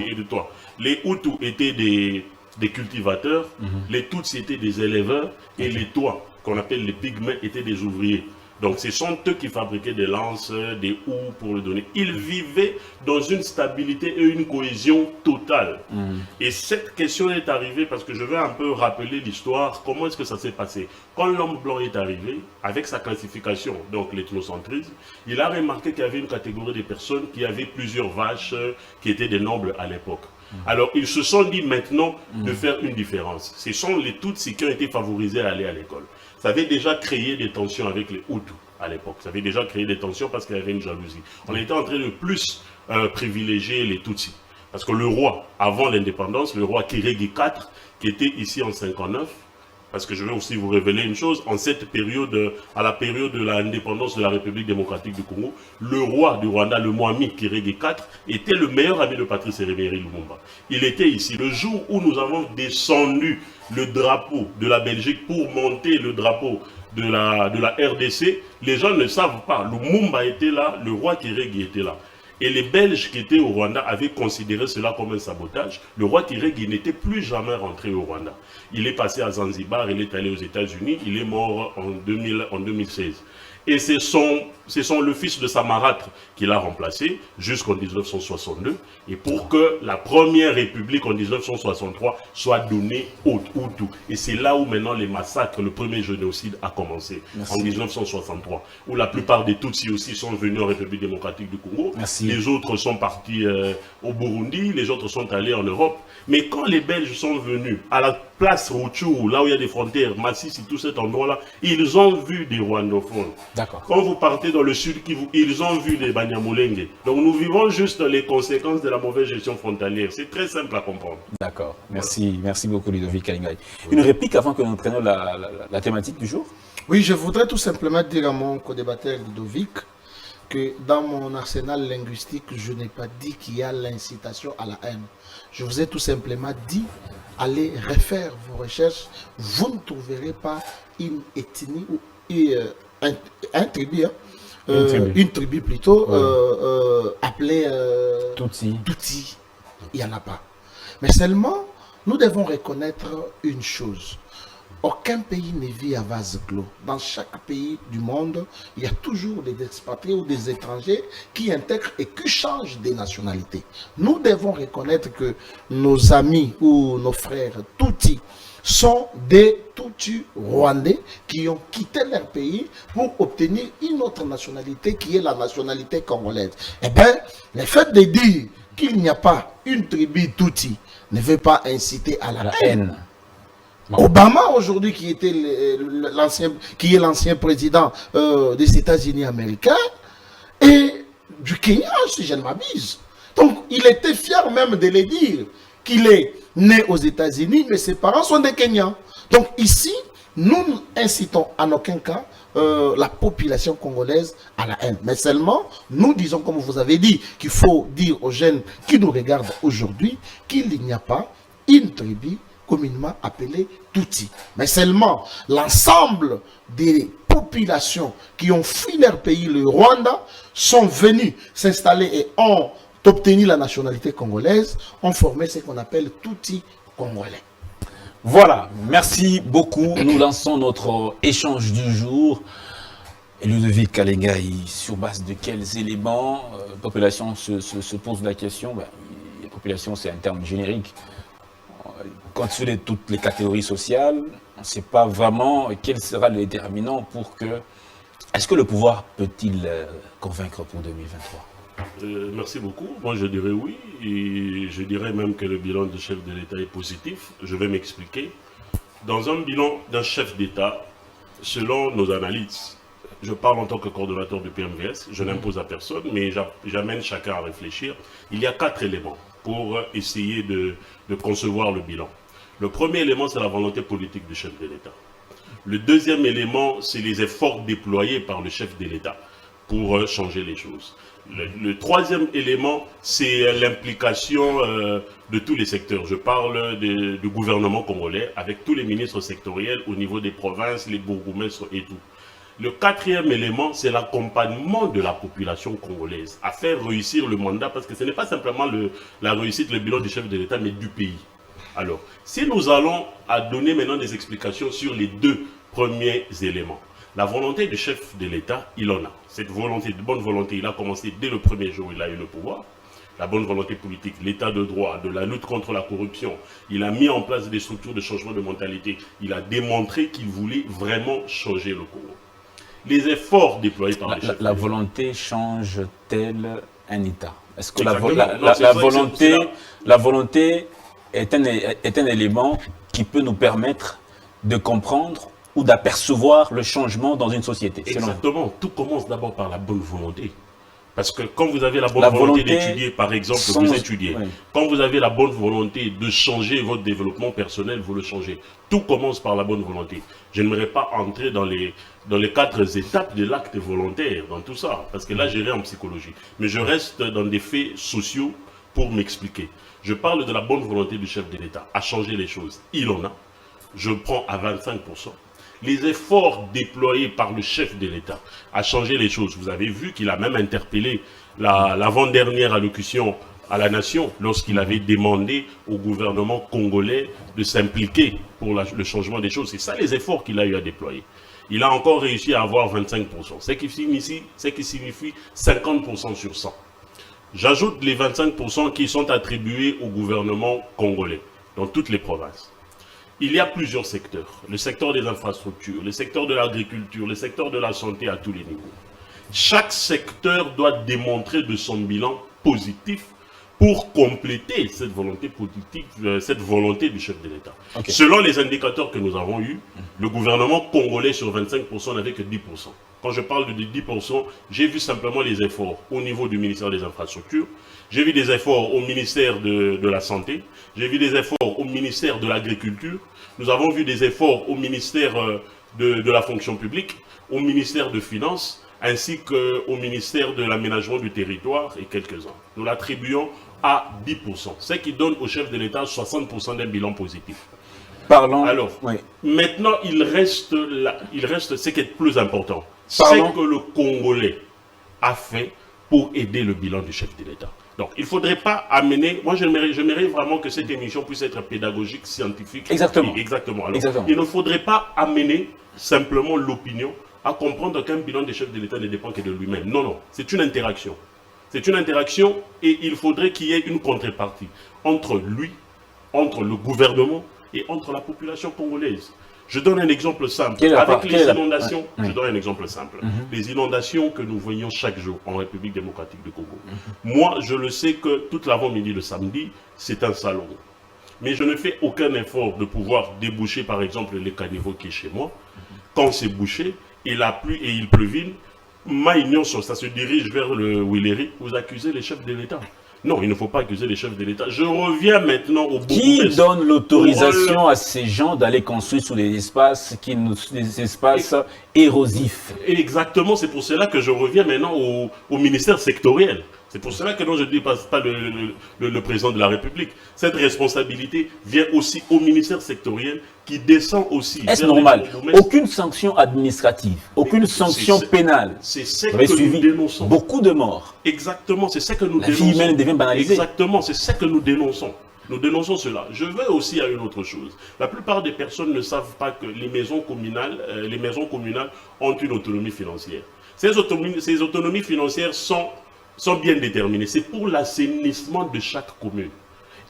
[SPEAKER 5] Et de Twa. Les Hutus étaient des cultivateurs, les Tutsis étaient des éleveurs, et les Twa, qu'on appelle les pygmées, étaient des ouvriers. Donc ce sont eux qui fabriquaient des lances, des houes pour le donner. Ils vivaient dans une stabilité et une cohésion totale. Et cette question est arrivée parce que je vais un peu rappeler l'histoire, comment est-ce que ça s'est passé. Quand l'homme blanc est arrivé, avec sa classification, donc l'ethnocentrisme, il a remarqué qu'il y avait une catégorie de personnes qui avaient plusieurs vaches, qui étaient des nobles à l'époque. Alors, ils se sont dit maintenant de faire une différence. Ce sont les Tutsis qui ont été favorisés à aller à l'école. Ça avait déjà créé des tensions avec les Hutus à l'époque. Ça avait déjà créé des tensions parce qu'il y avait une jalousie. On était en train de plus privilégier les Tutsis. Parce que le roi, avant l'indépendance, le roi Kiregi IV, qui était ici en 59, parce que je vais aussi vous révéler une chose, en cette période, à la période de l'indépendance de la République démocratique du Congo, le roi du Rwanda, le Mwami Kiregi IV, était le meilleur ami de Patrice Emery Lumumba. Il était ici. Le jour où nous avons descendu le drapeau de la Belgique pour monter le drapeau de la RDC, les gens ne savent pas. Lumumba était là, le roi Kiregi était là. Et les Belges qui étaient au Rwanda avaient considéré cela comme un sabotage. Le roi Kiregi n'était plus jamais rentré au Rwanda. Il est passé à Zanzibar, il est allé aux États-Unis, il est mort en 2016. Et c'est le fils de Samaratre qui l'a remplacé jusqu'en 1962. Et pour que la première république en 1963 soit donnée aux Hutus. Et c'est là où maintenant les massacres, le premier génocide a commencé. Merci. En 1963. Où la plupart des Tutsis aussi sont venus en République démocratique du Congo. Merci. Les autres sont partis au Burundi, les autres sont allés en Europe. Mais quand les Belges sont venus à la place Rutshuru, là où il y a des frontières, Massissi, tout cet endroit-là, ils ont vu des rwandophones. Quand vous partez dans le sud Kivu, ils ont vu des Banyamulenge. Donc nous vivons juste les conséquences de la mauvaise gestion frontalière. C'est très simple à comprendre.
[SPEAKER 4] D'accord. Merci, merci beaucoup Ludovic Kalingai. Une réplique avant que nous prenions la thématique du jour?
[SPEAKER 6] Oui, je voudrais tout simplement dire à mon co-débatteur Ludovic que dans mon arsenal linguistique, je n'ai pas dit qu'il y a l'incitation à la haine. Je vous ai tout simplement dit, allez refaire vos recherches, vous ne trouverez pas une ethnie ou une tribu plutôt, appelée Tutsi. Il n'y en a pas. Mais seulement, nous devons reconnaître une chose. Aucun pays ne vit à vase clos. Dans chaque pays du monde, il y a toujours des expatriés ou des étrangers qui intègrent et qui changent des nationalités. Nous devons reconnaître que nos amis ou nos frères Tutsis sont des Tutsis rwandais qui ont quitté leur pays pour obtenir une autre nationalité qui est la nationalité congolaise. Eh bien, le fait de dire qu'il n'y a pas une tribu Tutsi ne veut pas inciter à la haine. Obama aujourd'hui qui est l'ancien président des États-Unis américains et du Kenya, si je ne m'abuse. Donc il était fier même de le dire qu'il est né aux États-Unis, mais ses parents sont des Kenyans. Donc ici, nous incitons en aucun cas la population congolaise à la haine. Mais seulement, nous disons, comme vous avez dit, qu'il faut dire aux jeunes qui nous regardent aujourd'hui qu'il n'y a pas une tribu communément appelé Tutsi. Mais seulement l'ensemble des populations qui ont fui leur pays, le Rwanda, sont venus s'installer et ont obtenu la nationalité congolaise, ont formé ce qu'on appelle Tutsi congolais.
[SPEAKER 4] Voilà, merci beaucoup. Nous lançons notre échange du jour. Et Ludovic Kalingai, sur base de quels éléments la population se pose la question? La population, c'est un terme générique. Considérer toutes les catégories sociales, on ne sait pas vraiment quel sera le déterminant pour que Est-ce que le pouvoir peut-il convaincre pour 2023?
[SPEAKER 5] Merci beaucoup. Moi, je dirais oui. Et je dirais même que le bilan du chef de l'État est positif. Je vais m'expliquer. Dans un bilan d'un chef d'État, selon nos analyses, je parle en tant que coordonnateur du PMVS, je n'impose à personne, mais j'amène chacun à réfléchir. Il y a 4 éléments pour essayer de concevoir le bilan. Le premier élément, c'est la volonté politique du chef de l'État. Le deuxième élément, c'est les efforts déployés par le chef de l'État pour changer les choses. Le troisième élément, c'est l'implication de tous les secteurs. Je parle du gouvernement congolais avec tous les ministres sectoriels au niveau des provinces, les bourgmestres et tout. Le quatrième élément, c'est l'accompagnement de la population congolaise à faire réussir le mandat, parce que ce n'est pas simplement la réussite, le bilan du chef de l'État, mais du pays. Alors, si nous allons à donner maintenant des explications sur les 2 premiers éléments, la volonté du chef de l'État, il en a. Cette volonté, de bonne volonté, il a commencé dès le premier jour où il a eu le pouvoir. La bonne volonté politique, l'état de droit, de la lutte contre la corruption. Il a mis en place des structures de changement de mentalité. Il a démontré qu'il voulait vraiment changer le Congo. Les efforts déployés par les chefs.
[SPEAKER 4] La volonté change-t-elle un État? Est-ce que la volonté est un élément qui peut nous permettre de comprendre ou d'apercevoir le changement dans une société?
[SPEAKER 5] Exactement. Tout commence d'abord par la bonne volonté. Parce que quand vous avez la bonne volonté d'étudier, par exemple, vous étudiez. Oui. Quand vous avez la bonne volonté de changer votre développement personnel, vous le changez. Tout commence par la bonne volonté. Je n'aimerais pas entrer dans les 4 étapes de l'acte volontaire, dans tout ça. Parce que là, j'irai en psychologie. Mais je reste dans des faits sociaux pour m'expliquer. Je parle de la bonne volonté du chef de l'État à changer les choses. Il en a. Je prends à 25%. Les efforts déployés par le chef de l'État à changer les choses. Vous avez vu qu'il a même interpellé l'avant-dernière allocution à la nation lorsqu'il avait demandé au gouvernement congolais de s'impliquer pour le changement des choses. C'est ça les efforts qu'il a eu à déployer. Il a encore réussi à avoir 25%, ce qui signifie 50% sur 100. J'ajoute les 25% qui sont attribués au gouvernement congolais dans toutes les provinces. Il y a plusieurs secteurs. Le secteur des infrastructures, le secteur de l'agriculture, le secteur de la santé à tous les niveaux. Chaque secteur doit démontrer de son bilan positif pour compléter cette volonté politique, cette volonté du chef de l'État. Okay. Selon les indicateurs que nous avons eus, le gouvernement congolais sur 25% n'avait que 10%. Quand je parle de 10%, j'ai vu simplement les efforts au niveau du ministère des Infrastructures, j'ai vu des efforts au ministère de la Santé, j'ai vu des efforts au ministère de l'Agriculture, nous avons vu des efforts au ministère de la Fonction publique, au ministère de Finances, ainsi qu'au ministère de l'Aménagement du Territoire et quelques-uns. Nous l'attribuons à 10%, ce qui donne au chef de l'État 60% d'un bilan positif.
[SPEAKER 4] Parlons.
[SPEAKER 5] Alors, oui. Maintenant, il reste ce qui est le plus important. C'est que le Congolais a fait pour aider le bilan du chef de l'État. Donc, il ne faudrait pas amener... Moi, j'aimerais vraiment que cette émission puisse être pédagogique, scientifique.
[SPEAKER 4] Exactement.
[SPEAKER 5] Exactement. Alors,
[SPEAKER 4] exactement.
[SPEAKER 5] Il ne faudrait pas amener simplement l'opinion à comprendre qu'un bilan des chefs de l'État ne dépend que de lui-même. Non, non. C'est une interaction. C'est une interaction et il faudrait qu'il y ait une contrepartie entre lui, entre le gouvernement et entre la population congolaise. Je donne un exemple simple. Avec les inondations, je donne un exemple simple. Les inondations que nous voyons chaque jour en République démocratique du Congo. Moi, je le sais que toute l'avant-midi le samedi, c'est un salon. Mais je ne fais aucun effort de pouvoir déboucher, par exemple, les caniveaux qui est chez moi. Quand c'est bouché, et la pluie et il pleuvine, ma ignorance, ça se dirige vers le Willery, vous accusez les chefs de l'État. Non, il ne faut pas accuser les chefs de l'État. Je reviens maintenant au
[SPEAKER 4] Qui donne l'autorisation à ces gens d'aller construire sur des espaces érosifs?
[SPEAKER 5] Exactement, c'est pour cela que je reviens maintenant au ministère sectoriel. C'est pour cela que non, je ne dis pas le président de la République. Cette responsabilité vient aussi au ministère sectoriel qui descend aussi.
[SPEAKER 4] Est-ce normal? Aucune sanction administrative, aucune sanction pénale.
[SPEAKER 5] C'est ce que nous dénonçons.
[SPEAKER 4] Beaucoup de morts.
[SPEAKER 5] Exactement, c'est ce que nous dénonçons.
[SPEAKER 4] La vie humaine devient banalisée.
[SPEAKER 5] Exactement, c'est ce que nous dénonçons. Nous dénonçons cela. Je veux aussi à une autre chose. La plupart des personnes ne savent pas que les maisons communales ont une autonomie financière. Ces autonomies financières sont bien déterminés. C'est pour l'assainissement de chaque commune.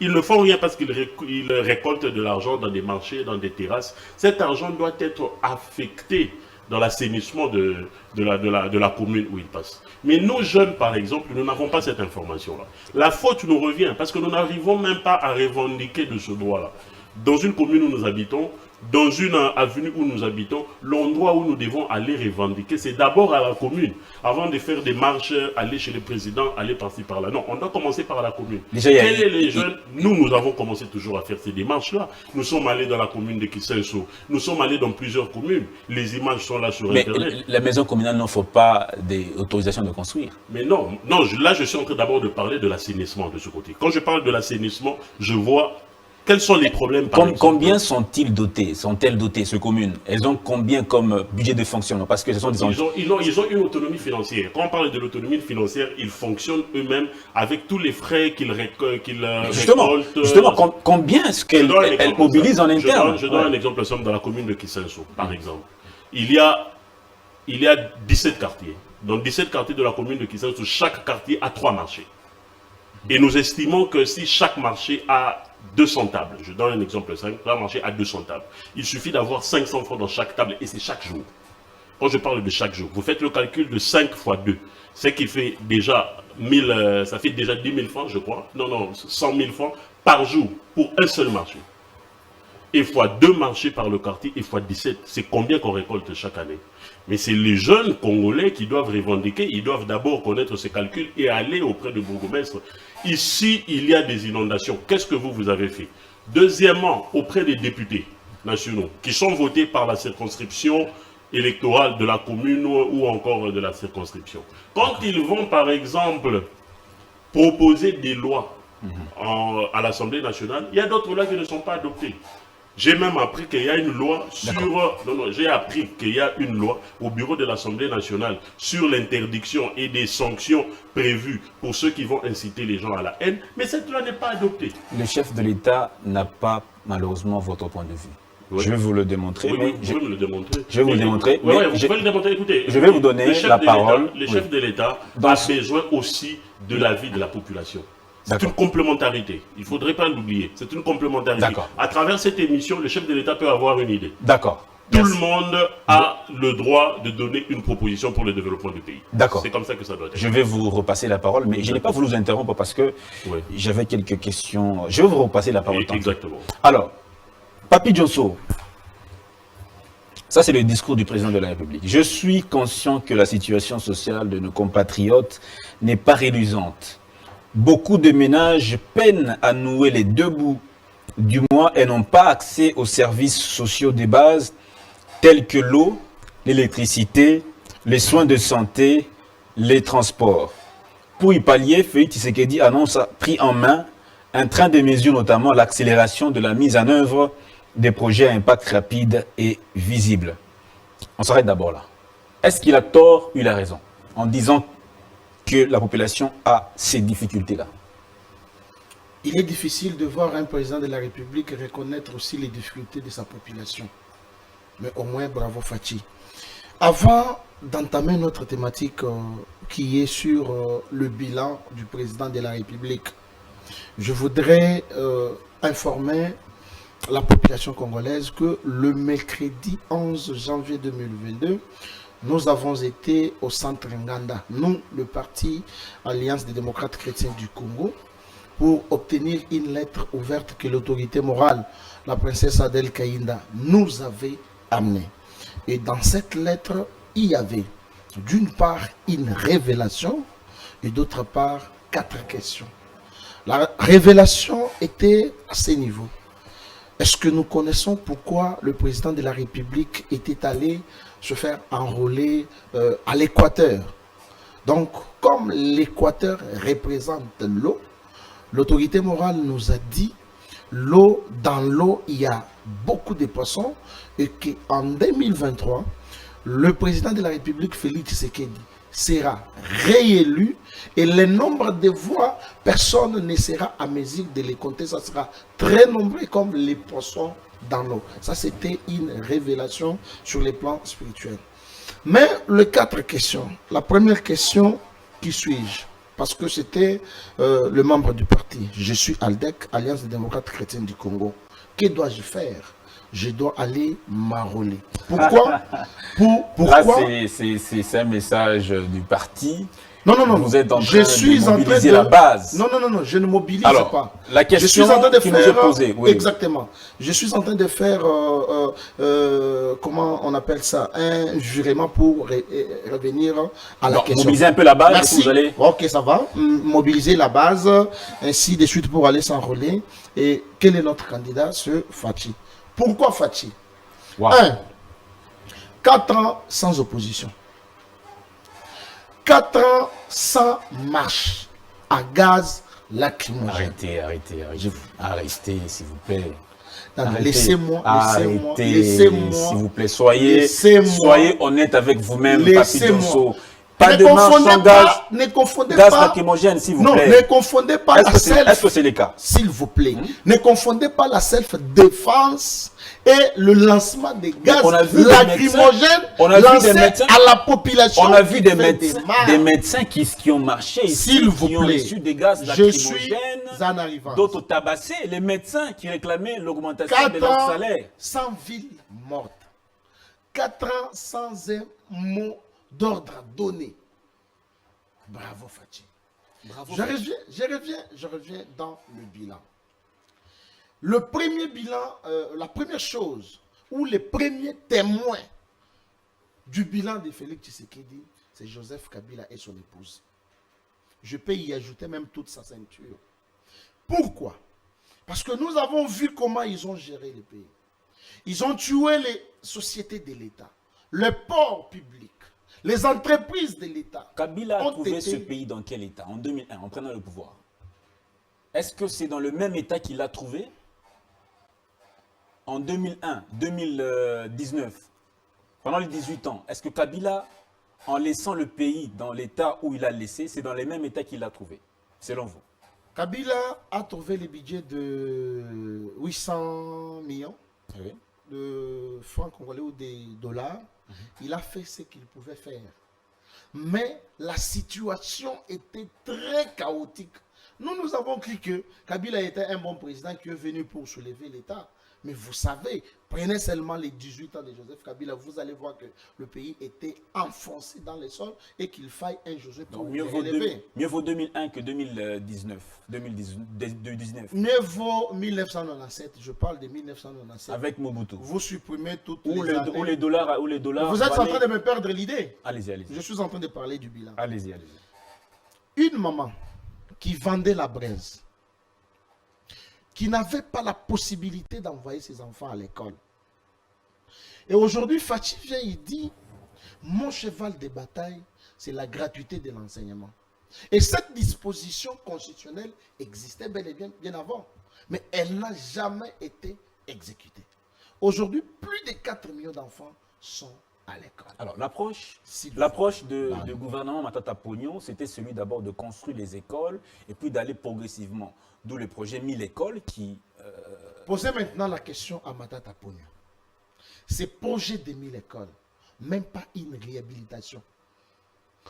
[SPEAKER 5] Ils ne font rien parce qu'ils récoltent de l'argent dans des marchés, dans des terrasses. Cet argent doit être affecté dans l'assainissement de la commune où il passe. Mais nos jeunes, par exemple, nous n'avons pas cette information-là. La faute nous revient parce que nous n'arrivons même pas à revendiquer de ce droit-là. Dans une commune où nous habitons, dans une avenue où nous habitons, l'endroit où nous devons aller revendiquer, c'est d'abord à la commune. Avant de faire des marches, aller chez le président, aller par-ci par-là. Non, on doit commencer par la commune.
[SPEAKER 4] Déjà,
[SPEAKER 5] Quels sont les jeunes? Nous avons commencé toujours à faire ces démarches-là. Nous sommes allés dans la commune de Kisenso. Nous sommes allés dans plusieurs communes. Les images sont là sur Internet.
[SPEAKER 4] La maison communale n'offre pas d'autorisation de construire.
[SPEAKER 5] Mais non, là je suis en train d'abord de parler de l'assainissement de ce côté. Quand je parle de l'assainissement, je vois quels sont les problèmes par exemple.
[SPEAKER 4] Combien sont-ils dotés, sont-elles dotées, ces communes? Elles ont combien comme budget de fonctionnement? Parce que ce sont des
[SPEAKER 5] ils ont une autonomie financière. Quand on parle de l'autonomie financière, ils fonctionnent eux-mêmes avec tous les frais qu'ils récoltent.
[SPEAKER 4] Justement, combien est-ce qu'elles mobilisent en interne?
[SPEAKER 5] Je donne un exemple simple dans la commune de Kisenso, par exemple. Il y a 17 quartiers. Dans 17 quartiers de la commune de Kisenso, chaque quartier a 3 marchés. Et nous estimons que si chaque marché a 200 tables, je donne un exemple simple, un marché a 200 tables. Il suffit d'avoir 500 francs dans chaque table et c'est chaque jour. Quand je parle de chaque jour, vous faites le calcul de 5 fois 2, ce qui fait déjà 1000, ça fait déjà 10 000 francs, je crois. Non, 100 000 francs par jour pour un seul marché. Et fois 2 marchés par le quartier, et fois 17, c'est combien qu'on récolte chaque année? Mais c'est les jeunes Congolais qui doivent revendiquer, ils doivent d'abord connaître ces calculs et aller auprès du bourgmestre. Ici, il y a des inondations. Qu'est-ce que vous avez fait? Deuxièmement, auprès des députés nationaux qui sont votés par la circonscription électorale de la commune ou encore de la circonscription. Quand ils vont, par exemple, proposer des lois à l'Assemblée nationale, il y a d'autres lois qui ne sont pas adoptées. J'ai même appris qu'il y a une loi sur... j'ai appris qu'il y a une loi au bureau de l'Assemblée nationale sur l'interdiction et des sanctions prévues pour ceux qui vont inciter les gens à la haine, mais cette loi n'est pas adoptée.
[SPEAKER 4] Le chef de l'État n'a pas malheureusement votre point de vue. Oui. Je vais vous le démontrer.
[SPEAKER 5] Oui, vous pouvez me le démontrer.
[SPEAKER 4] Je vais vous le démontrer.
[SPEAKER 5] Oui, vous pouvez le démontrer. Écoutez,
[SPEAKER 4] je vais vous donner la parole.
[SPEAKER 5] Le chef de l'État a besoin aussi de l'avis de la population. C'est une complémentarité. Il ne faudrait pas l'oublier. C'est une complémentarité. À travers cette émission, le chef de l'État peut avoir une idée.
[SPEAKER 4] D'accord.
[SPEAKER 5] Tout le monde a le droit de donner une proposition pour le développement du pays.
[SPEAKER 4] D'accord.
[SPEAKER 5] C'est comme ça que ça doit être.
[SPEAKER 4] Je vais vous repasser la parole, mais je n'ai pas voulu vous interrompre parce que j'avais quelques questions. Je vais vous repasser la parole.
[SPEAKER 5] Exactement.
[SPEAKER 4] Alors, Papi Djosso, ça c'est le discours du président de la République. Je suis conscient que la situation sociale de nos compatriotes n'est pas réluisante. Beaucoup de ménages peinent à nouer les 2 bouts du mois et n'ont pas accès aux services sociaux de base tels que l'eau, l'électricité, les soins de santé, les transports. Pour y pallier, Félix Tshisekedi annonce pris en main un train de mesures, notamment l'accélération de la mise en œuvre des projets à impact rapide et visible. On s'arrête d'abord là. Est-ce qu'il a tort ou il a raison en disant que la population a ces difficultés-là?
[SPEAKER 6] Il est difficile de voir un président de la République reconnaître aussi les difficultés de sa population. Mais au moins, bravo Fachi. Avant d'entamer notre thématique qui est sur le bilan du président de la République, je voudrais informer la population congolaise que le mercredi 11 janvier 2022, nous avons été au centre Nganda, nous, le parti Alliance des démocrates chrétiens du Congo, pour obtenir une lettre ouverte que l'autorité morale, la princesse Adèle Kaïnda, nous avait amenée. Et dans cette lettre, il y avait d'une part une révélation et d'autre part 4 questions. La révélation était à ce niveau. Est-ce que nous connaissons pourquoi le président de la République était allé se faire enrôler à l'Équateur? Donc, comme l'Équateur représente l'eau, l'autorité morale nous a dit dans l'eau, il y a beaucoup de poissons et qu'en 2023, le président de la République, Félix Tshisekedi, sera réélu et le nombre de voix, personne ne sera à mesure de les compter. Ça sera très nombreux comme les poissons dans l'eau. Ça, c'était une révélation sur les plans spirituels. Mais les 4 questions. La première question, qui suis-je? Parce que c'était le membre du parti. Je suis ALDEC, Alliance des démocrates chrétiens du Congo. Que dois-je faire je dois aller m'enrôler. Pourquoi?
[SPEAKER 4] Là,
[SPEAKER 6] Pourquoi?
[SPEAKER 4] c'est un message du parti.
[SPEAKER 6] Non, non, non.
[SPEAKER 4] Vous êtes en train
[SPEAKER 6] je suis
[SPEAKER 4] de
[SPEAKER 6] en train
[SPEAKER 4] mobiliser
[SPEAKER 6] de...
[SPEAKER 4] la base.
[SPEAKER 6] Non, non, non, non, je ne mobilise
[SPEAKER 4] Alors,
[SPEAKER 6] pas.
[SPEAKER 4] la question
[SPEAKER 6] je suis en train de
[SPEAKER 4] qui
[SPEAKER 6] faire...
[SPEAKER 4] nous est posée. Oui,
[SPEAKER 6] exactement. Je suis en train de faire, comment on appelle ça, un jurement pour revenir à la question.
[SPEAKER 4] Mobiliser un peu la base.
[SPEAKER 6] Merci.
[SPEAKER 4] Vous allez...
[SPEAKER 6] Ok, ça va. Mobiliser la base, ainsi de suite pour aller s'enrôler. Et quel est notre candidat? Ce Fachi. Pourquoi Fachi?
[SPEAKER 4] Wow.
[SPEAKER 6] 4 ans sans opposition. 4 ans sans marche à gaz lacrymogène.
[SPEAKER 4] Arrêtez, s'il vous plaît.
[SPEAKER 6] Laissez-moi,
[SPEAKER 4] s'il vous plaît. Soyez honnête avec vous-même, Papi Donso. Pas de marche sans gaz.
[SPEAKER 6] Ne confondez
[SPEAKER 4] Gaz
[SPEAKER 6] pas.
[SPEAKER 4] lacrymogène, s'il vous
[SPEAKER 6] Non,
[SPEAKER 4] plaît.
[SPEAKER 6] ne confondez pas la self.
[SPEAKER 4] Est-ce que c'est le cas?
[SPEAKER 6] S'il vous plaît. Ne confondez pas la self-défense et le lancement des gaz lacrymogènes lancés à la population.
[SPEAKER 4] On a vu des médecins qui ont marché ici,
[SPEAKER 6] s'il vous
[SPEAKER 4] qui ont
[SPEAKER 6] plaît.
[SPEAKER 4] reçu des gaz lacrymogènes, d'autres tabassés, les médecins qui réclamaient l'augmentation de leur salaire.
[SPEAKER 6] 100 villes mortes. 4 ans sans un mot d'ordre donné. Bravo Fachi.
[SPEAKER 4] Bravo.
[SPEAKER 6] Je reviens dans le bilan. Le premier bilan, la première chose, ou les premiers témoins du bilan de Félix Tshisekedi, c'est Joseph Kabila et son épouse. Je peux y ajouter même toute sa ceinture. Pourquoi? Parce que nous avons vu comment ils ont géré le pays. Ils ont tué les sociétés de l'État, le port public, les entreprises de l'État.
[SPEAKER 4] Kabila a trouvé ce pays dans quel état? En 2001, en prenant le pouvoir. Est-ce que c'est dans le même état qu'il l'a trouvé? En 2001, 2019, pendant les 18 ans, est-ce que Kabila, en laissant le pays dans l'état où il a laissé, c'est dans les mêmes états qu'il l'a trouvé, selon vous?
[SPEAKER 6] Kabila a trouvé le budget de 800 millions de francs congolais ou des dollars. Il a fait ce qu'il pouvait faire. Mais la situation était très chaotique. Nous avons cru que Kabila était un bon président qui est venu pour soulever l'État. Mais vous savez, prenez seulement les 18 ans de Joseph Kabila, vous allez voir que le pays était enfoncé dans les sols et qu'il faille un Joseph pour
[SPEAKER 4] mieux vaut 2001 que 2019. Mieux
[SPEAKER 6] vaut 1997, je parle de 1997.
[SPEAKER 4] Avec Mobutu.
[SPEAKER 6] Vous supprimez toutes
[SPEAKER 4] les dollars.
[SPEAKER 6] Vous êtes en train de me perdre l'idée.
[SPEAKER 4] Allez-y.
[SPEAKER 6] Je suis en train de parler du bilan.
[SPEAKER 4] Allez-y.
[SPEAKER 6] Une maman qui vendait la braise, qui n'avait pas la possibilité d'envoyer ses enfants à l'école. Et aujourd'hui, Fachi vient, il dit, mon cheval de bataille, c'est la gratuité de l'enseignement. Et cette disposition constitutionnelle existait bel et bien avant. Mais elle n'a jamais été exécutée. Aujourd'hui, plus de 4 millions d'enfants sont à l'école.
[SPEAKER 4] Alors, l'approche du gouvernement Matata Pognon, c'était celui d'abord de construire les écoles et puis d'aller progressivement. D'où le projet 1000 écoles qui...
[SPEAKER 6] Posez maintenant la question à Matata Pognon. Ces projets de 1000 écoles, même pas une réhabilitation,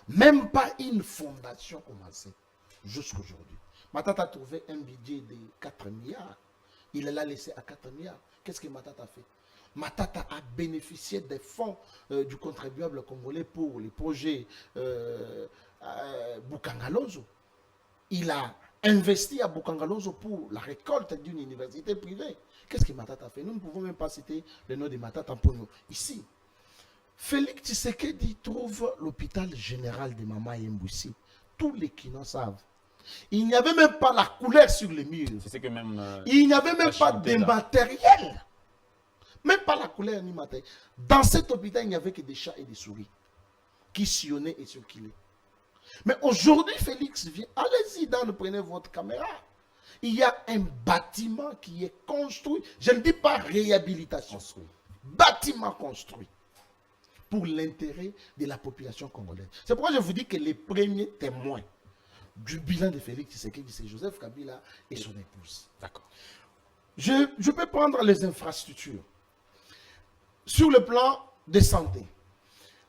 [SPEAKER 6] même pas une fondation commencée jusqu'à aujourd'hui. Matata a trouvé un budget de 4 milliards. Il l'a laissé à 4 milliards. Qu'est-ce que Matata a fait? Matata a bénéficié des fonds du contribuable congolais pour les projets Bukangalozo. Il a investi à Bukangalozo pour la récolte d'une université privée. Qu'est-ce que Matata a fait? Nous ne pouvons même pas citer le nom de Matata pour nous. Ici, Félix Tshisekedi trouve l'hôpital général de Mama Yemboussi. Tous les Kinois savent. Il n'y avait même pas la couleur sur les murs.
[SPEAKER 4] Que même,
[SPEAKER 6] il n'y avait même pas de matériel. Même pas la couleur ni matériel. Dans cet hôpital, il n'y avait que des chats et des souris qui sillonnaient et circulaient. Mais aujourd'hui, Félix vient. Allez-y, prenez votre caméra. Il y a un bâtiment qui est construit. Je ne dis pas réhabilitation. Bâtiment construit pour l'intérêt de la population congolaise. C'est pourquoi je vous dis que les premiers témoins du bilan de Félix Tshisekedi, c'est Joseph Kabila et son épouse.
[SPEAKER 4] D'accord.
[SPEAKER 6] Je peux prendre les infrastructures. Sur le plan de santé,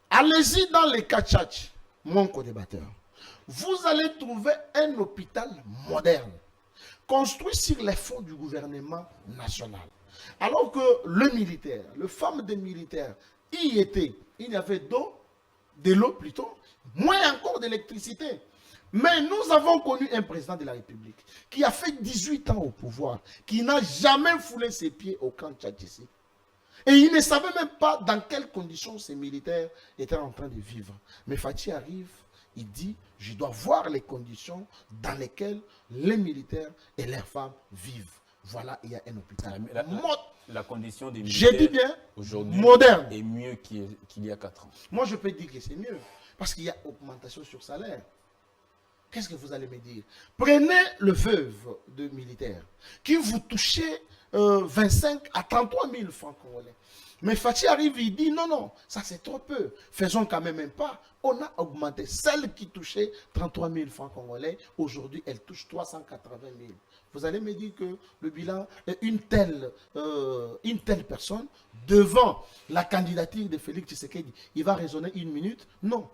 [SPEAKER 6] allez-y dans les Kachach, mon co-débatteur. Vous allez trouver un hôpital moderne, construit sur les fonds du gouvernement national, Alors que le militaire, le femme des militaires, y était, il y avait de l'eau plutôt, moins encore d'électricité. Mais nous avons connu un président de la République qui a fait 18 ans au pouvoir, qui n'a jamais foulé ses pieds au camp Tchadjissi. Et il ne savait même pas dans quelles conditions ces militaires étaient en train de vivre. Mais Fathi arrive, il dit, je dois voir les conditions dans lesquelles les militaires et leurs femmes vivent. Voilà, il y a un hôpital.
[SPEAKER 4] La condition des
[SPEAKER 6] J'ai
[SPEAKER 4] militaires
[SPEAKER 6] dit bien,
[SPEAKER 4] aujourd'hui
[SPEAKER 6] moderne.
[SPEAKER 4] est mieux qu'il y a 4 ans.
[SPEAKER 6] Moi, je peux dire que c'est mieux. Parce qu'il y a augmentation sur salaire. Qu'est-ce que vous allez me dire? Prenez le veuve de militaire qui vous touchez 25 à 33 000 francs congolais. Mais Fathi arrive, il dit non, non, ça c'est trop peu. Faisons quand même un pas. On a augmenté. Celle qui touchait 33 000 francs congolais, aujourd'hui, elle touche 380 000. Vous allez me dire que le bilan est une telle personne devant la candidature de Félix Tshisekedi, il va raisonner une minute? Non.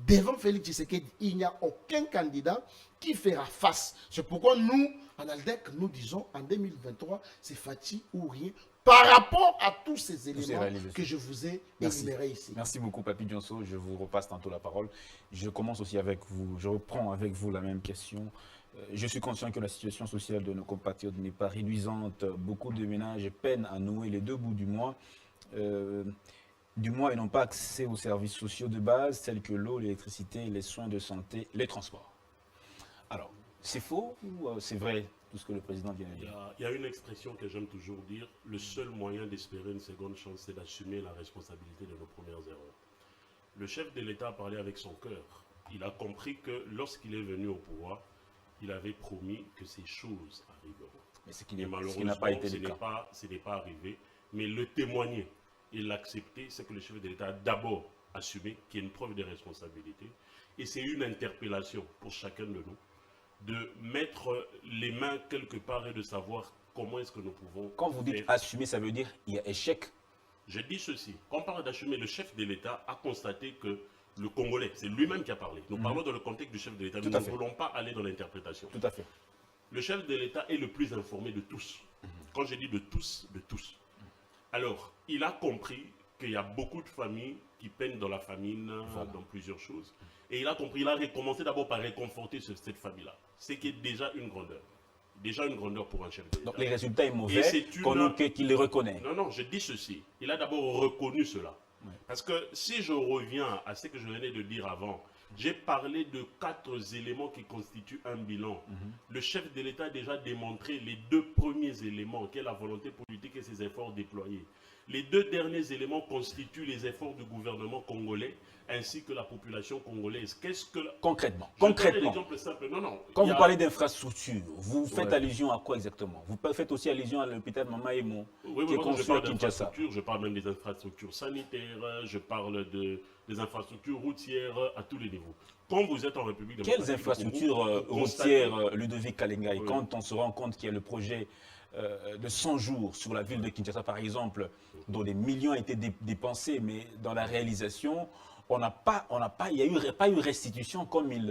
[SPEAKER 6] Devant Félix Tshisekedi, il n'y a aucun candidat qui fera face. C'est pourquoi nous, en ALDEC, nous disons en 2023, c'est Fathi ou rien, par rapport à tous ces éléments que je vous ai énumérés ici.
[SPEAKER 4] Merci beaucoup, Papy Dionso. Je vous repasse tantôt la parole. Je commence aussi avec vous. Je reprends avec vous la même question. Je suis conscient que la situation sociale de nos compatriotes n'est pas réduisante. Beaucoup de ménages peinent à nouer les deux bouts du mois. Et n'ont pas accès aux services sociaux de base, tels que l'eau, l'électricité, les soins de santé, les transports. Alors, c'est faux ou c'est vrai tout ce que le président vient de dire?
[SPEAKER 5] Il y a une expression que j'aime toujours dire, le seul moyen d'espérer une seconde chance, c'est d'assumer la responsabilité de nos premières erreurs. Le chef de l'État a parlé avec son cœur. Il a compris que lorsqu'il est venu au pouvoir, il avait promis que ces choses arriveront.
[SPEAKER 4] Mais
[SPEAKER 5] Et malheureusement,
[SPEAKER 4] n'a pas été le cas.
[SPEAKER 5] Ce n'est pas arrivé. Mais le témoigner et l'accepter, c'est que le chef de l'État a d'abord assumé qu'il y a une preuve de responsabilité. Et c'est une interpellation pour chacun de nous de mettre les mains quelque part et de savoir comment est-ce que nous pouvons...
[SPEAKER 4] Quand vous dites assumer, ça veut dire qu'il y a échec.
[SPEAKER 5] Je dis ceci, quand on parle d'assumer, le chef de l'État a constaté que le Congolais, c'est lui-même qui a parlé. Nous parlons dans le contexte du chef de l'État, nous ne voulons pas aller dans l'interprétation.
[SPEAKER 4] Tout à fait.
[SPEAKER 5] Le chef de l'État est le plus informé de tous. Quand je dis de tous, de tous. Alors, il a compris qu'il y a beaucoup de familles qui peinent dans la famine, dans plusieurs choses. Et il a compris, il a recommencé d'abord par réconforter cette famille-là. C'est qui est déjà une grandeur. Déjà une grandeur pour un chef de l'État.
[SPEAKER 4] Donc les résultats sont mauvais, qu'il les reconnaît.
[SPEAKER 5] Non, non, je dis ceci. Il a d'abord reconnu cela. Ouais. Parce que si je reviens à ce que je venais de dire avant, j'ai parlé de 4 éléments qui constituent un bilan. Le chef de l'État a déjà démontré les 2 premiers éléments, qui est la volonté politique et ses efforts déployés. Les 2 derniers éléments constituent les efforts du gouvernement congolais ainsi que la population congolaise. Qu'est-ce que...
[SPEAKER 4] Concrètement,
[SPEAKER 5] simple. Non, non.
[SPEAKER 4] Quand vous parlez d'infrastructure, vous faites allusion à quoi exactement? Vous faites aussi allusion à l'hôpital Mama Emo, qui est construit à Kinshasa.
[SPEAKER 5] Je parle même des infrastructures sanitaires, je parle des infrastructures routières à tous les niveaux. Quand vous êtes en République démocratique...
[SPEAKER 4] Quelles infrastructures routières, Ludovic Kalenga, et quand on se rend compte qu'il y a le projet de 100 jours sur la ville de Kinshasa, par exemple, dont des millions ont été dépensés, mais dans la réalisation, il n'y a pas eu restitution comme il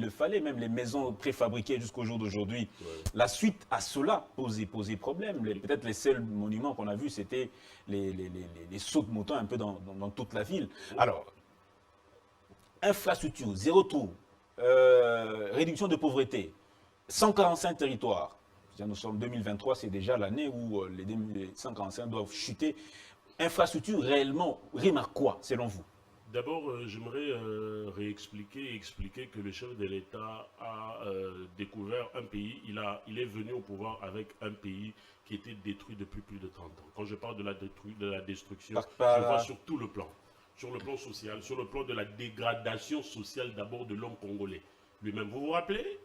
[SPEAKER 4] le fallait, même les maisons préfabriquées jusqu'au jour d'aujourd'hui. La suite à cela posait problème. Peut-être les seuls monuments qu'on a vus, c'était les sauts de moto un peu dans toute la ville. Alors, infrastructure, zéro trou, réduction de pauvreté, 145 territoires. Nous sommes en 2023, c'est déjà l'année où les 145 doivent chuter. Infrastructure réellement rime à quoi, selon vous?
[SPEAKER 5] D'abord, j'aimerais expliquer que le chef de l'État a découvert un pays, il est venu au pouvoir avec un pays qui était détruit depuis plus de 30 ans. Quand je parle de la destruction, je vois sur tout le plan. Sur le plan social, sur le plan de la dégradation sociale d'abord de l'homme congolais lui-même. Vous vous rappelez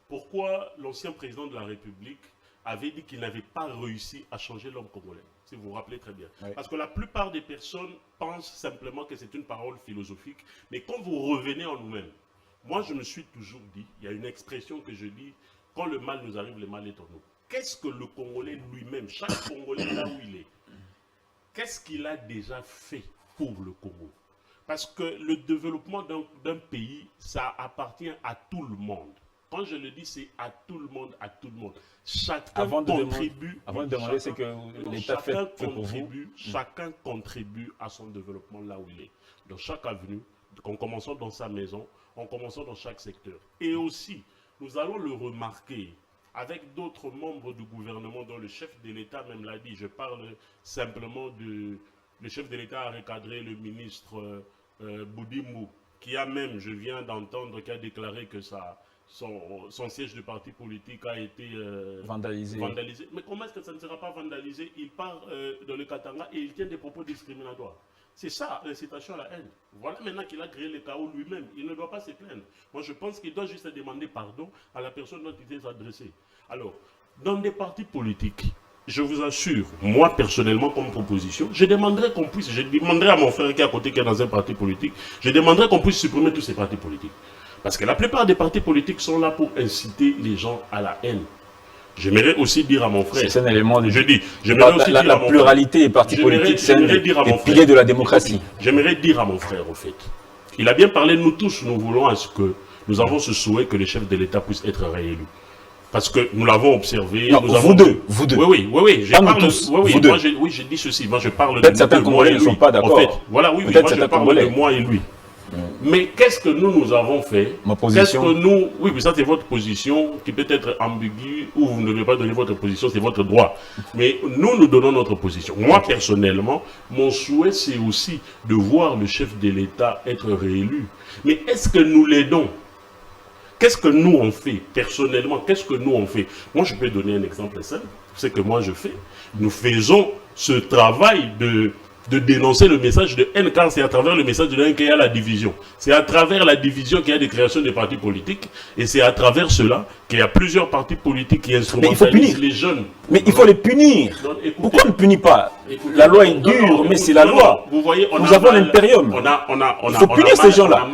[SPEAKER 5] pourquoi l'ancien président de la République avait dit qu'il n'avait pas réussi à changer l'homme congolais? Si vous vous rappelez très bien. Oui. Parce que la plupart des personnes pensent simplement que c'est une parole philosophique. Mais quand vous revenez en nous-mêmes, moi je me suis toujours dit, il y a une expression que je dis, quand le mal nous arrive, le mal est en nous. Qu'est-ce que le Congolais lui-même, chaque Congolais là où il est, qu'est-ce qu'il a déjà fait pour le Congo? Parce que le développement d'un pays, ça appartient à tout le monde. Quand je le dis, c'est à tout le monde, à tout le monde. Chacun
[SPEAKER 4] Avant de
[SPEAKER 5] contribue.
[SPEAKER 4] Avant de demander ce que l'État fait pour vous.
[SPEAKER 5] Chacun contribue à son développement là où il est. Dans chaque avenue, en commençant dans sa maison, en commençant dans chaque secteur. Et aussi, nous allons le remarquer avec d'autres membres du gouvernement dont le chef de l'État même l'a dit. Je parle simplement de... Le chef de l'État a recadré le ministre Boudimou, qui a même, je viens d'entendre, qui a déclaré que son siège de parti politique a été vandalisé. Mais comment est-ce que ça ne sera pas vandalisé? Il part dans le Katanga et il tient des propos discriminatoires. C'est ça, l'incitation à la haine. Voilà maintenant qu'il a créé le chaos lui-même. Il ne doit pas se plaindre. Moi, je pense qu'il doit juste demander pardon à la personne dont il s'est adressé. Alors, dans des partis politiques, je vous assure, moi personnellement comme proposition, je demanderai à mon frère qui est à côté, qui est dans un parti politique, je demanderai qu'on puisse supprimer tous ces partis politiques. Parce que la plupart des partis politiques sont là pour inciter les gens à la haine. J'aimerais aussi dire à mon frère.
[SPEAKER 4] C'est un élément de.
[SPEAKER 5] Je dis, j'aimerais aussi dire à mon frère.
[SPEAKER 4] La pluralité des partis politiques, c'est un des piliers de la démocratie.
[SPEAKER 5] J'aimerais dire à mon frère, au fait. Il a bien parlé, nous tous, nous voulons à ce que nous avons ce souhait que le chef de l'État puisse être réélu. Parce que nous l'avons observé.
[SPEAKER 4] Non, vous deux.
[SPEAKER 5] Oui.
[SPEAKER 4] Pas nous tous. Vous deux.
[SPEAKER 5] Moi, j'ai dit ceci. Moi, je parle de.
[SPEAKER 4] Peut-être certains Congolais ne sont pas d'accord.
[SPEAKER 5] En fait, voilà, oui. Moi, je parle de moi et lui. Mais qu'est-ce que nous avons fait?
[SPEAKER 4] Ma position.
[SPEAKER 5] Oui, mais ça c'est votre position qui peut être ambiguë ou vous ne devez pas donner votre position, c'est votre droit. Mais nous donnons notre position. Moi personnellement, mon souhait c'est aussi de voir le chef de l'État être réélu. Mais est-ce que nous l'aidons? Qu'est-ce que nous on fait? Personnellement, qu'est-ce que nous on fait? Moi je peux donner un exemple simple. C'est que moi je fais. Nous faisons ce travail de dénoncer le message de haine, car c'est à travers le message de haine qu'il y a la division. C'est à travers la division qu'il y a des créations de partis politiques, et c'est à travers cela qu'il y a plusieurs partis politiques qui instrumentalisent les jeunes.
[SPEAKER 4] Mais il faut les punir. Donc, écoutez, pourquoi on ne punit pas? La loi est dure, mais c'est la loi.
[SPEAKER 5] Vous voyez,
[SPEAKER 4] nous avons l'impérium. Il faut punir ces gens-là.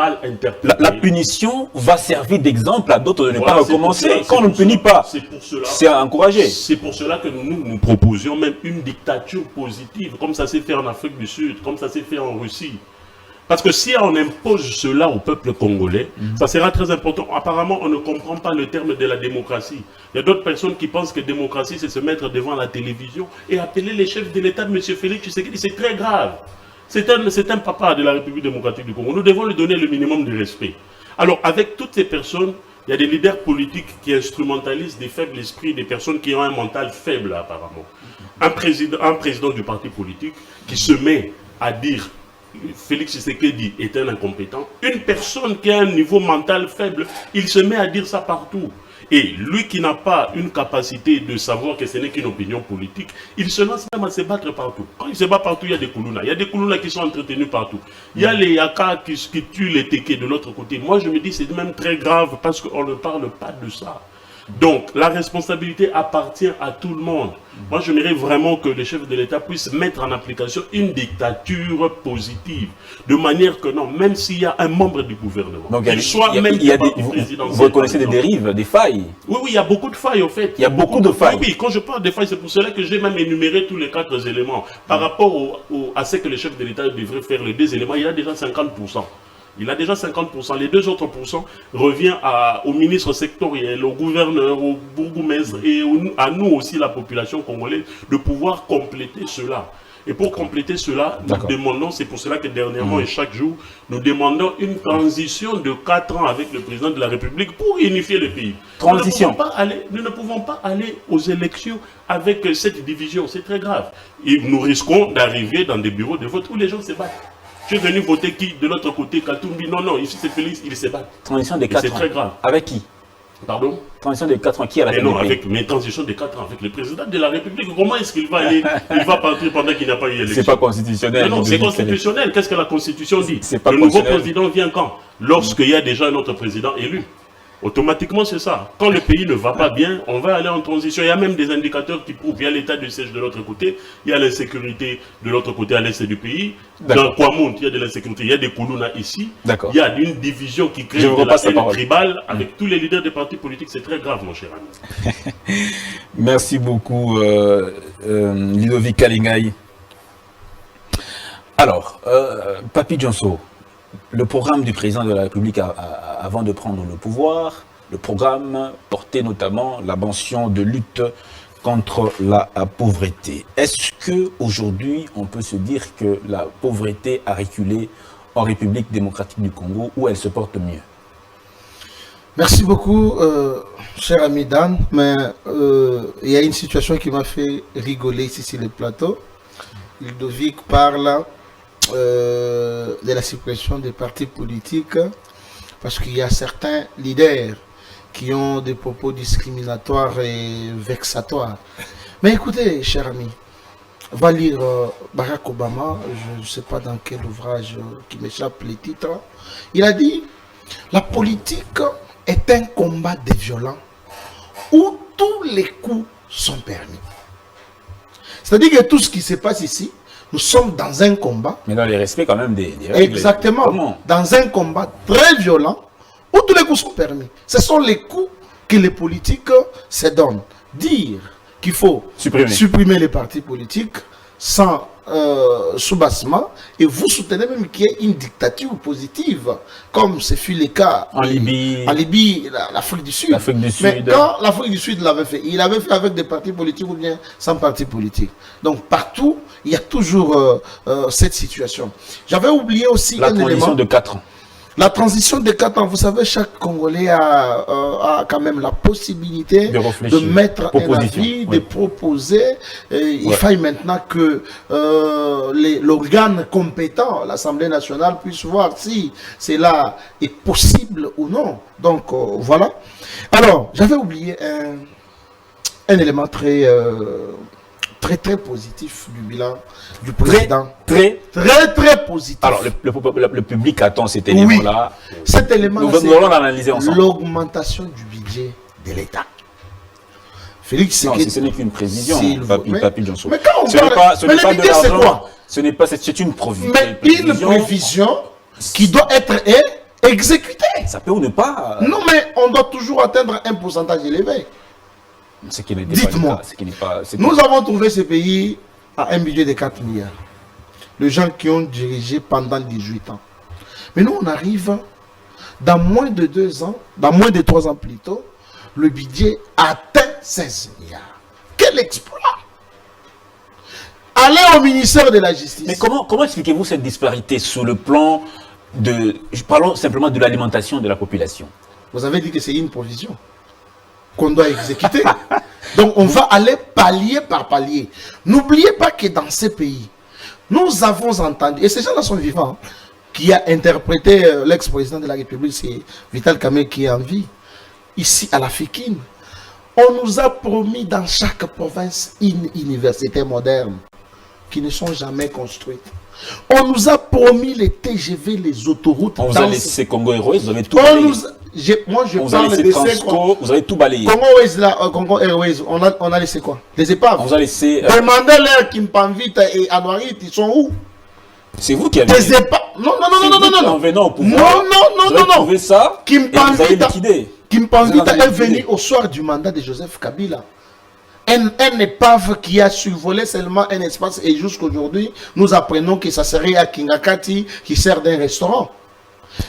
[SPEAKER 4] La punition va servir d'exemple à d'autres de ne pas recommencer. Quand on ne punit pas, c'est à encourager.
[SPEAKER 5] C'est pour cela que nous proposions même une dictature positive, comme ça s'est fait en Afrique du Sud, comme ça s'est fait en Russie. Parce que si on impose cela au peuple congolais, ça sera très important. Apparemment, on ne comprend pas le terme de la démocratie. Il y a d'autres personnes qui pensent que démocratie, c'est se mettre devant la télévision et appeler les chefs de l'État, M. Félix Tshisekedi. C'est très grave. C'est un papa de la République démocratique du Congo. Nous devons lui donner le minimum de respect. Alors, avec toutes ces personnes, il y a des leaders politiques qui instrumentalisent des faibles esprits, des personnes qui ont un mental faible, apparemment. Un président du parti politique qui se met à dire Félix Tshisekedi est un incompétent. Une personne qui a un niveau mental faible, il se met à dire ça partout. Et lui qui n'a pas une capacité de savoir que ce n'est qu'une opinion politique, il se lance même à se battre partout. Quand il se bat partout, il y a des Koulouna. Il y a des Koulouna qui sont entretenus partout. Il y a les Yaka qui tuent les Téké de l'autre côté. Moi, je me dis c'est même très grave parce qu'on ne parle pas de ça. Donc, la responsabilité appartient à tout le monde. Moi, j'aimerais vraiment que le chef de l'État puisse mettre en application une dictature positive. De manière que non, même s'il y a un membre du gouvernement,
[SPEAKER 4] donc, vous reconnaissez des dérives, des failles?
[SPEAKER 5] Oui, il y a beaucoup de failles, au fait.
[SPEAKER 4] Il y a beaucoup de failles.
[SPEAKER 5] Oui, quand je parle de failles, c'est pour cela que j'ai même énuméré tous les 4 éléments. Par rapport à ce que le chef de l'État devrait faire, les 2 éléments, il a déjà 50%. Il a déjà 50%. Les 2 autres pourcents reviennent au ministre sectoriel, au gouverneur, au bourgmestre et à nous aussi, la population congolaise, de pouvoir compléter cela. Et pour compléter cela, nous demandons, c'est pour cela que dernièrement et chaque jour, nous demandons une transition de 4 ans avec le président de la République pour unifier le pays.
[SPEAKER 4] Transition.
[SPEAKER 5] Nous ne pouvons pas aller aux élections avec cette division, c'est très grave. Et nous risquons d'arriver dans des bureaux de vote où les gens se battent. Je suis venu voter qui de l'autre côté, Katumbi? Non, ici c'est Félix, il se bat.
[SPEAKER 4] Transition des 4 ans.
[SPEAKER 5] C'est très grave.
[SPEAKER 4] Avec qui?
[SPEAKER 5] Pardon?
[SPEAKER 4] Transition des 4 ans, qui a la tête du pays?
[SPEAKER 5] Avec mes transitions des 4 ans, avec le président de la République. Comment est-ce qu'il va aller? Il va partir pendant qu'il n'y a pas eu élection.
[SPEAKER 4] C'est pas constitutionnel.
[SPEAKER 5] Non, c'est constitutionnel. Qu'est-ce que la Constitution dit?
[SPEAKER 4] Le
[SPEAKER 5] nouveau président vient quand? Lorsqu'il y a déjà un autre président élu. Automatiquement, c'est ça. Quand le pays ne va pas bien, on va aller en transition. Il y a même des indicateurs qui prouvent. Il y a l'état du siège de l'autre côté, il y a l'insécurité de l'autre côté à l'est du pays. Dans Kwamount, il y a de l'insécurité, il y a des Koulouna ici. Il y a une division qui crée de la haine tribale avec tous les leaders des partis politiques. C'est très grave, mon cher ami.
[SPEAKER 4] Merci beaucoup, Ludovic Kalingai. Alors, Papi Djonso, le programme du président de la République avant de prendre le pouvoir Le programme portait notamment la mention de lutte contre la pauvreté. Est-ce qu'aujourd'hui, on peut se dire que la pauvreté a reculé en République démocratique du Congo, où elle se porte mieux?
[SPEAKER 6] Merci beaucoup, cher ami Dan. Mais il y a une situation qui m'a fait rigoler ici sur le plateau. Ludovic parle de la suppression des partis politiques parce qu'il y a certains leaders qui ont des propos discriminatoires et vexatoires. Mais écoutez, cher ami, on va lire Barack Obama, je ne sais pas dans quel ouvrage qui m'échappe les titres. Il a dit « La politique est un combat des violents où tous les coups sont permis. » C'est-à-dire que tout ce qui se passe ici, nous sommes dans un combat.
[SPEAKER 4] Mais dans le respect quand même des règles.
[SPEAKER 6] Exactement.
[SPEAKER 4] Comment?
[SPEAKER 6] Dans un combat très violent où tous les coups sont permis. Ce sont les coups que les politiques se donnent. Dire qu'il faut supprimer les partis politiques sans soubassement, et vous soutenez même qu'il y ait une dictature positive, comme ce fut le cas
[SPEAKER 4] en
[SPEAKER 6] Libye, l'Afrique du Sud. Mais quand l'Afrique du Sud l'avait fait, il l'avait fait avec des partis politiques ou bien sans partis politiques. Donc partout, il y a toujours cette situation. J'avais oublié aussi
[SPEAKER 4] la transition de 4 ans.
[SPEAKER 6] La transition de 4 ans, vous savez, chaque Congolais a quand même la possibilité de mettre un avis, de proposer. Il faille maintenant que l'organe compétent, l'Assemblée nationale, puisse voir si cela est possible ou non. Donc, voilà. Alors, j'avais oublié un élément très positif du bilan du président. Très positif.
[SPEAKER 4] Alors, le public attend cet élément-là.
[SPEAKER 6] Oui, cet élément,
[SPEAKER 4] nous allons l'analyser ensemble.
[SPEAKER 6] L'augmentation du budget de l'État. Félix,
[SPEAKER 4] ce n'est qu'une prévision, Papi Johnson.
[SPEAKER 6] Mais quand on
[SPEAKER 4] ce n'est pas de l'argent. C'est une prévision.
[SPEAKER 6] Mais une prévision qui doit être exécutée.
[SPEAKER 4] Ça peut ou ne pas.
[SPEAKER 6] Non, mais on doit toujours atteindre un pourcentage élevé. Dites-moi, nous avons trouvé ce pays à un budget de 4 milliards. Les gens qui ont dirigé pendant 18 ans. Mais nous, on arrive dans moins de 2 ans, dans moins de 3 ans plutôt, le budget atteint 16 milliards. Quel exploit! Allez au ministère de la Justice.
[SPEAKER 4] Mais comment expliquez-vous cette disparité sous le plan de... Parlons simplement de l'alimentation de la population.
[SPEAKER 6] Vous avez dit que c'est une provision qu'on doit exécuter. Donc on va aller palier par palier. N'oubliez pas que dans ces pays, nous avons entendu, et ces gens-là sont vivants, qui a interprété l'ex-président de la République, c'est Vital Kamerhe qui est en vie, ici à la Fékine. On nous a promis dans chaque province une université moderne qui ne sont jamais construites. On nous a promis les TGV, les autoroutes.
[SPEAKER 4] On vous a laissé Congo Airways, vous avez tout balayé.
[SPEAKER 6] Moi, je parle de
[SPEAKER 4] Transco, vous avez tout balayé.
[SPEAKER 6] Congo Airways, on a laissé quoi? Les épaves.
[SPEAKER 4] On vous a laissé...
[SPEAKER 6] Demandez-leur Kimpamvita et Anouarit, ils sont où?
[SPEAKER 4] C'est vous qui avez...
[SPEAKER 6] Les épaves. Non.
[SPEAKER 4] En venant au pouvoir,
[SPEAKER 6] non.
[SPEAKER 4] Vous avez trouvé ça et vous avez liquidé.
[SPEAKER 6] Kimpamvita est venu au soir du mandat de Joseph Kabila. Un épave qui a survolé seulement un espace et jusqu'aujourd'hui, nous apprenons que ça serait à Kingakati qui sert d'un restaurant.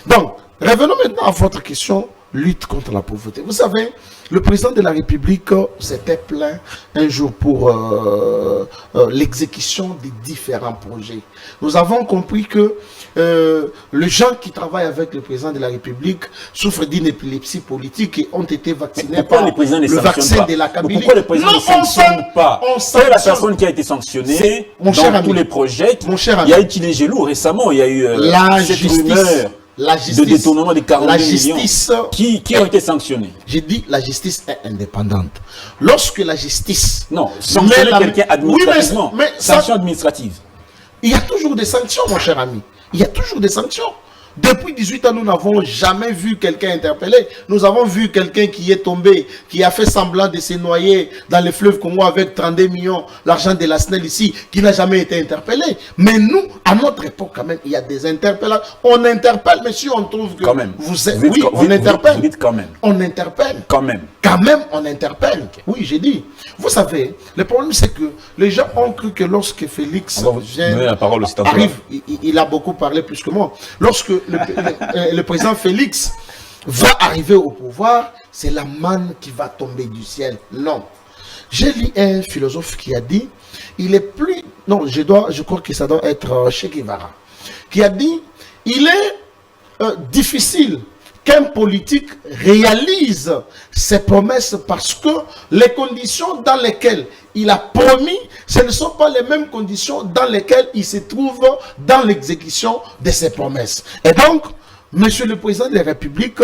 [SPEAKER 6] Donc, revenons maintenant à votre question, lutte contre la pauvreté. Vous savez, le président de la République s'était plaint un jour pour l'exécution des différents projets. Nous avons compris que les gens qui travaillent avec le président de la République souffrent d'une épilepsie politique et ont été vaccinés par le vaccin de la Kabylie.
[SPEAKER 4] Pourquoi le président ne sanctionne pas? C'est la personne qui a été sanctionnée dans tous les projets. Il y a eu Tilégelou récemment, il y a eu cette rumeur de détournement de 42 millions qui ont été sanctionnés.
[SPEAKER 6] J'ai dit la justice est indépendante. Lorsque la justice...
[SPEAKER 4] Non, sanctionner quelqu'un administrativement. Oui, sanction administrative.
[SPEAKER 6] Il y a toujours des sanctions, mon cher ami. Il y a toujours des sanctions. Depuis 18 ans, nous n'avons jamais vu quelqu'un interpellé. Nous avons vu quelqu'un qui est tombé, qui a fait semblant de se noyer dans le fleuve Congo avec 32 millions, l'argent de la SNEL ici, qui n'a jamais été interpellé. Mais nous, à notre époque, quand même, il y a des interpellations. On interpelle, mais si on trouve que...
[SPEAKER 4] Quand même.
[SPEAKER 6] On interpelle.
[SPEAKER 4] Vous dites quand même.
[SPEAKER 6] On interpelle.
[SPEAKER 4] Quand même.
[SPEAKER 6] Quand même, on interpelle. Okay. Oui, j'ai dit. Vous savez, le problème, c'est que les gens ont cru que lorsque Félix arrive, il a beaucoup parlé plus que moi. Lorsque le président Félix va arriver au pouvoir, c'est la manne qui va tomber du ciel. Non. J'ai lu un philosophe qui a dit, il est plus... Non, je crois que ça doit être Che Guevara, qui a dit, il est difficile qu'un politique réalise ses promesses parce que les conditions dans lesquelles il a promis, ce ne sont pas les mêmes conditions dans lesquelles il se trouve dans l'exécution de ses promesses. Et donc, Monsieur le Président de la République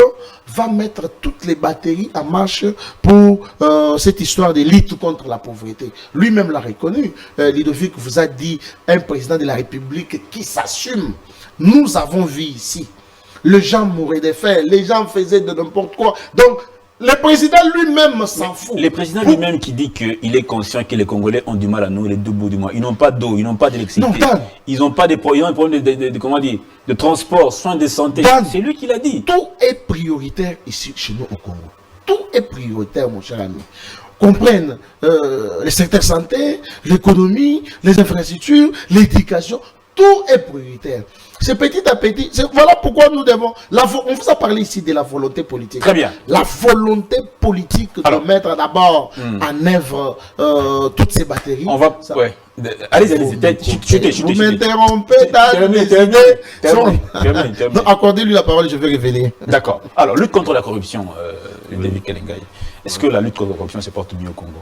[SPEAKER 6] va mettre toutes les batteries en marche pour cette histoire de lutte contre la pauvreté. Lui-même l'a reconnu. Ludovic vous a dit un président de la République qui s'assume. Nous avons vu ici. Les gens mouraient de faim, les gens faisaient de n'importe quoi. Donc, le président lui-même s'en fout.
[SPEAKER 4] Le président lui-même qui dit qu'il est conscient que les Congolais ont du mal à nourrir les deux bouts du mois. Ils n'ont pas d'eau, ils n'ont pas d'électricité. Ils n'ont pas de problèmes comment dire, de transport, soins de santé. C'est lui qui l'a dit.
[SPEAKER 6] Tout est prioritaire ici chez nous au Congo. Tout est prioritaire, mon cher ami. Comprennent le secteur santé, l'économie, les infrastructures, l'éducation. Tout est prioritaire. C'est petit à petit. Voilà pourquoi nous devons... on vous a parlé ici de la volonté politique.
[SPEAKER 4] Très bien.
[SPEAKER 6] La volonté politique de mettre d'abord en œuvre toutes ces batteries.
[SPEAKER 4] On va... Ouais. Allez-y.
[SPEAKER 6] Vous m'interrompez. Accordez-lui la parole, je vais revenir.
[SPEAKER 4] D'accord. Alors, lutte contre la corruption, David Kelengai. Est-ce que la lutte contre la corruption se porte mieux au Congo?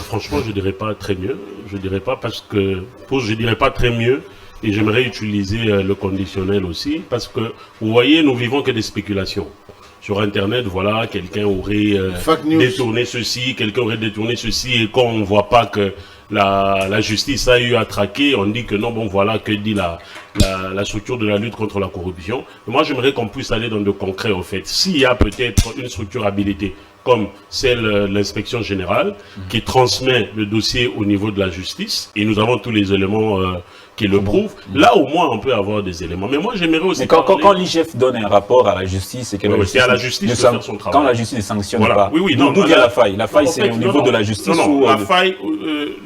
[SPEAKER 5] Franchement, je ne dirais pas très mieux. Je ne dirais pas parce que... Je ne dirais pas très mieux. Et j'aimerais utiliser le conditionnel aussi, parce que, vous voyez, nous vivons que des spéculations. Sur Internet, voilà, quelqu'un aurait détourné ceci, quelqu'un aurait détourné ceci, et quand on ne voit pas que la justice a eu à traquer, on dit que non, bon, voilà, que dit la structure de la lutte contre la corruption. Et moi, j'aimerais qu'on puisse aller dans le concret, au fait. S'il y a peut-être une structure habilitée, comme celle de l'inspection générale, qui transmet le dossier au niveau de la justice, et nous avons tous les éléments qui le prouvent, là au moins on peut avoir des éléments. Mais moi j'aimerais aussi...
[SPEAKER 4] Mais quand l'IGF donne un rapport à la justice, c'est que
[SPEAKER 5] c'est à la justice de faire son travail.
[SPEAKER 4] Quand la justice ne sanctionne pas,
[SPEAKER 5] oui,
[SPEAKER 4] d'où vient la faille? La faille c'est au niveau de la justice.
[SPEAKER 5] Non, la faille,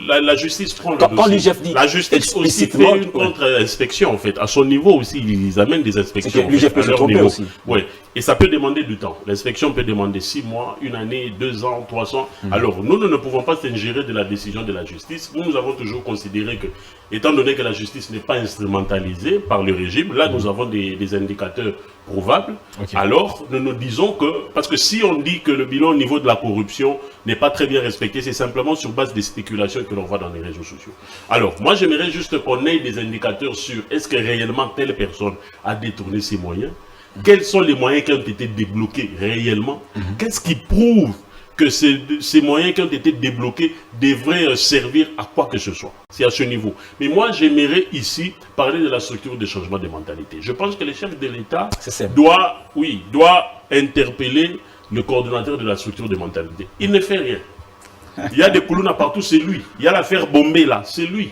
[SPEAKER 5] la justice prend le dossier.
[SPEAKER 4] Quand l'IGF dit...
[SPEAKER 5] La justice aussi fait une contre-inspection en fait. À son niveau aussi, ils amènent des inspections.
[SPEAKER 4] L'IGF peut se tromper aussi.
[SPEAKER 5] Oui, et ça peut demander du temps. L'inspection peut demander 6 mois, 1 année, 2 ans, 3 ans. Alors nous ne pouvons pas s'ingérer de la décision de la justice. Nous avons toujours considéré que, étant donné que la justice n'est pas instrumentalisée par le régime, là nous avons des indicateurs prouvables. Alors nous disons que, parce que si on dit que le bilan au niveau de la corruption n'est pas très bien respecté, c'est simplement sur base des spéculations que l'on voit dans les réseaux sociaux. Alors moi j'aimerais juste qu'on ait des indicateurs sur est-ce que réellement telle personne a détourné ses moyens, quels sont les moyens qui ont été débloqués réellement, qu'est-ce qui prouve que ces moyens qui ont été débloqués devraient servir à quoi que ce soit. C'est à ce niveau. Mais moi, j'aimerais ici parler de la structure de changement de mentalité. Je pense que le chef de l'État doit interpeller le coordonnateur de la structure de mentalité. Il ne fait rien. Il y a des coulounas partout, c'est lui. Il y a l'affaire Bombé là, c'est lui.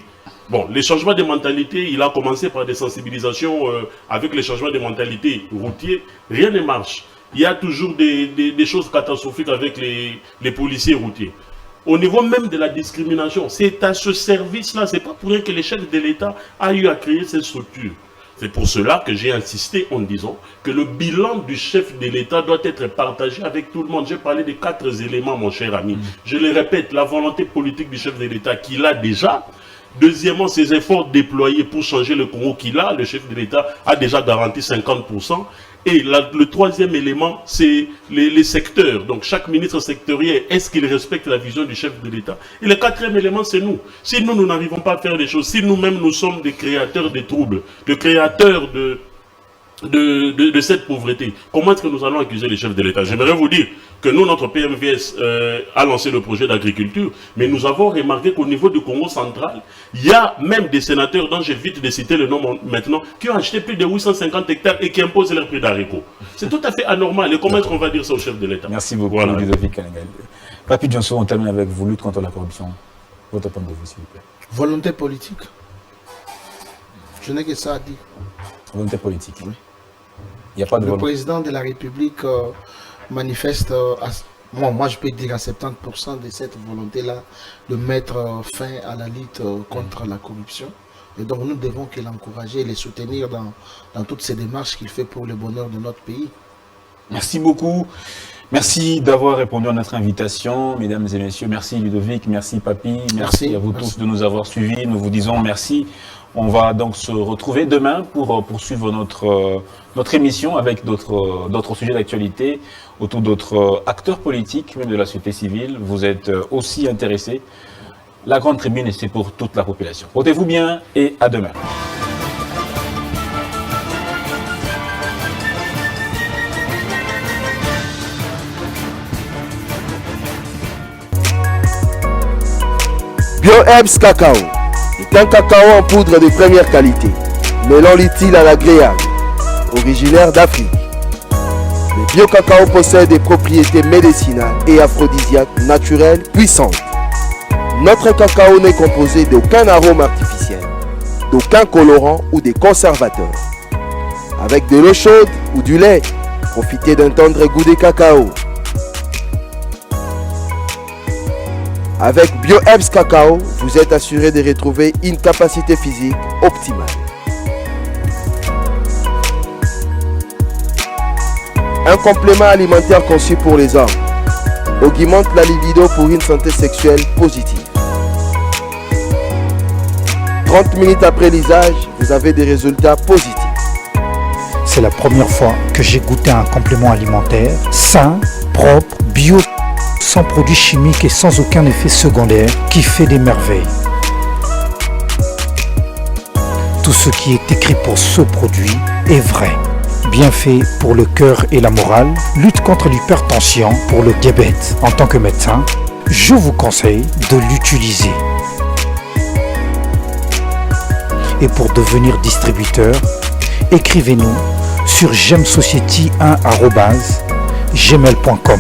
[SPEAKER 5] Bon, les changements de mentalité, il a commencé par des sensibilisations avec les changements de mentalité routiers. Rien ne marche. Il y a toujours des choses catastrophiques avec les policiers routiers. Au niveau même de la discrimination, c'est à ce service-là, c'est pas pour rien que le chef de l'État a eu à créer cette structure. C'est pour cela que j'ai insisté en disant que le bilan du chef de l'État doit être partagé avec tout le monde. J'ai parlé de 4 éléments, mon cher ami. Je le répète, la volonté politique du chef de l'État qu'il a déjà. Deuxièmement, ses efforts déployés pour changer le Congo qu'il a. Le chef de l'État a déjà garanti 50%. Et le troisième élément, c'est les secteurs. Donc chaque ministre sectoriel, est-ce qu'il respecte la vision du chef de l'État? Et le quatrième élément, c'est nous. Si nous n'arrivons pas à faire les choses, si nous-mêmes nous sommes des créateurs de troubles, des créateurs de cette pauvreté, comment est-ce que nous allons accuser les chefs de l'État? J'aimerais vous dire que nous, notre PMVS a lancé le projet d'agriculture, mais nous avons remarqué qu'au niveau du Congo central, il y a même des sénateurs, dont j'évite de citer le nom maintenant, qui ont acheté plus de 850 hectares et qui imposent leur prix d'haricots. C'est tout à fait anormal. Et comment est-ce qu'on va dire ça au chef de l'État?
[SPEAKER 4] Merci beaucoup, Ludovic Kelengai. Papi Johnson, on termine avec vous, lutte contre la corruption. Votre point de vue, s'il vous plaît.
[SPEAKER 6] Volonté politique. Je n'ai que ça à dire.
[SPEAKER 4] Volonté politique, oui. Il n'y a pas de
[SPEAKER 6] Le président de la République manifeste, moi je peux dire à 70% de cette volonté-là de mettre fin à la lutte contre la corruption. Et donc nous devons l'encourager et les soutenir dans toutes ces démarches qu'il fait pour le bonheur de notre pays.
[SPEAKER 4] Merci beaucoup. Merci d'avoir répondu à notre invitation, mesdames et messieurs. Merci Ludovic, merci Papy, merci à vous tous de nous avoir suivis. Nous vous disons merci. On va donc se retrouver demain pour poursuivre notre émission avec d'autres sujets d'actualité autour d'autres acteurs politiques, même de la société civile. Vous êtes aussi intéressés. La Grande Tribune, c'est pour toute la population. Portez-vous bien et à demain.
[SPEAKER 2] BioHerbs Cacao est un cacao en poudre de première qualité, mêlant l'utile à l'agréable, originaire d'Afrique. Le bio-cacao possède des propriétés médicinales et aphrodisiaques naturelles puissantes. Notre cacao n'est composé d'aucun arôme artificiel, d'aucun colorant ou des conservateurs. Avec de l'eau chaude ou du lait, profitez d'un tendre goût de cacao. Avec BioHerbs Cacao, vous êtes assuré de retrouver une capacité physique optimale. Un complément alimentaire conçu pour les hommes augmente la libido pour une santé sexuelle positive. 30 minutes après l'usage, vous avez des résultats positifs.
[SPEAKER 3] C'est la première fois que j'ai goûté un complément alimentaire sain, propre, bio, sans produits chimiques et sans aucun effet secondaire qui fait des merveilles. Tout ce qui est écrit pour ce produit est vrai. Bienfait pour le cœur et la morale, lutte contre l'hypertension, pour le diabète. En tant que médecin, je vous conseille de l'utiliser. Et pour devenir distributeur, écrivez-nous sur gemsociety1@gmail.com.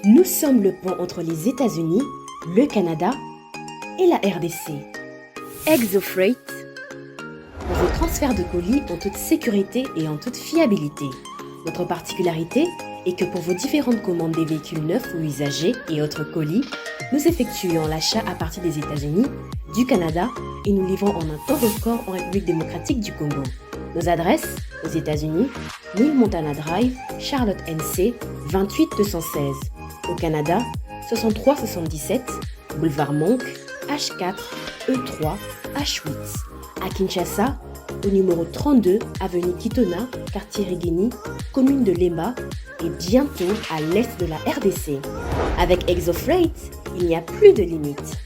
[SPEAKER 1] Nous sommes le pont entre les États-Unis, le Canada et la RDC. ExoFreight, pour vos transferts de colis en toute sécurité et en toute fiabilité. Notre particularité est que pour vos différentes commandes des véhicules neufs ou usagés et autres colis, nous effectuons l'achat à partir des États-Unis, du Canada et nous livrons en un temps record en République démocratique du Congo. Nos adresses aux États-Unis, 1000 Montana Drive, Charlotte NC, 28216. Au Canada, 6377, boulevard Monk, H4, E3, H8. À Kinshasa, au numéro 32, avenue Kitona, quartier Rigeni, commune de Lemba et bientôt à l'est de la RDC. Avec ExoFreight, il n'y a plus de limites.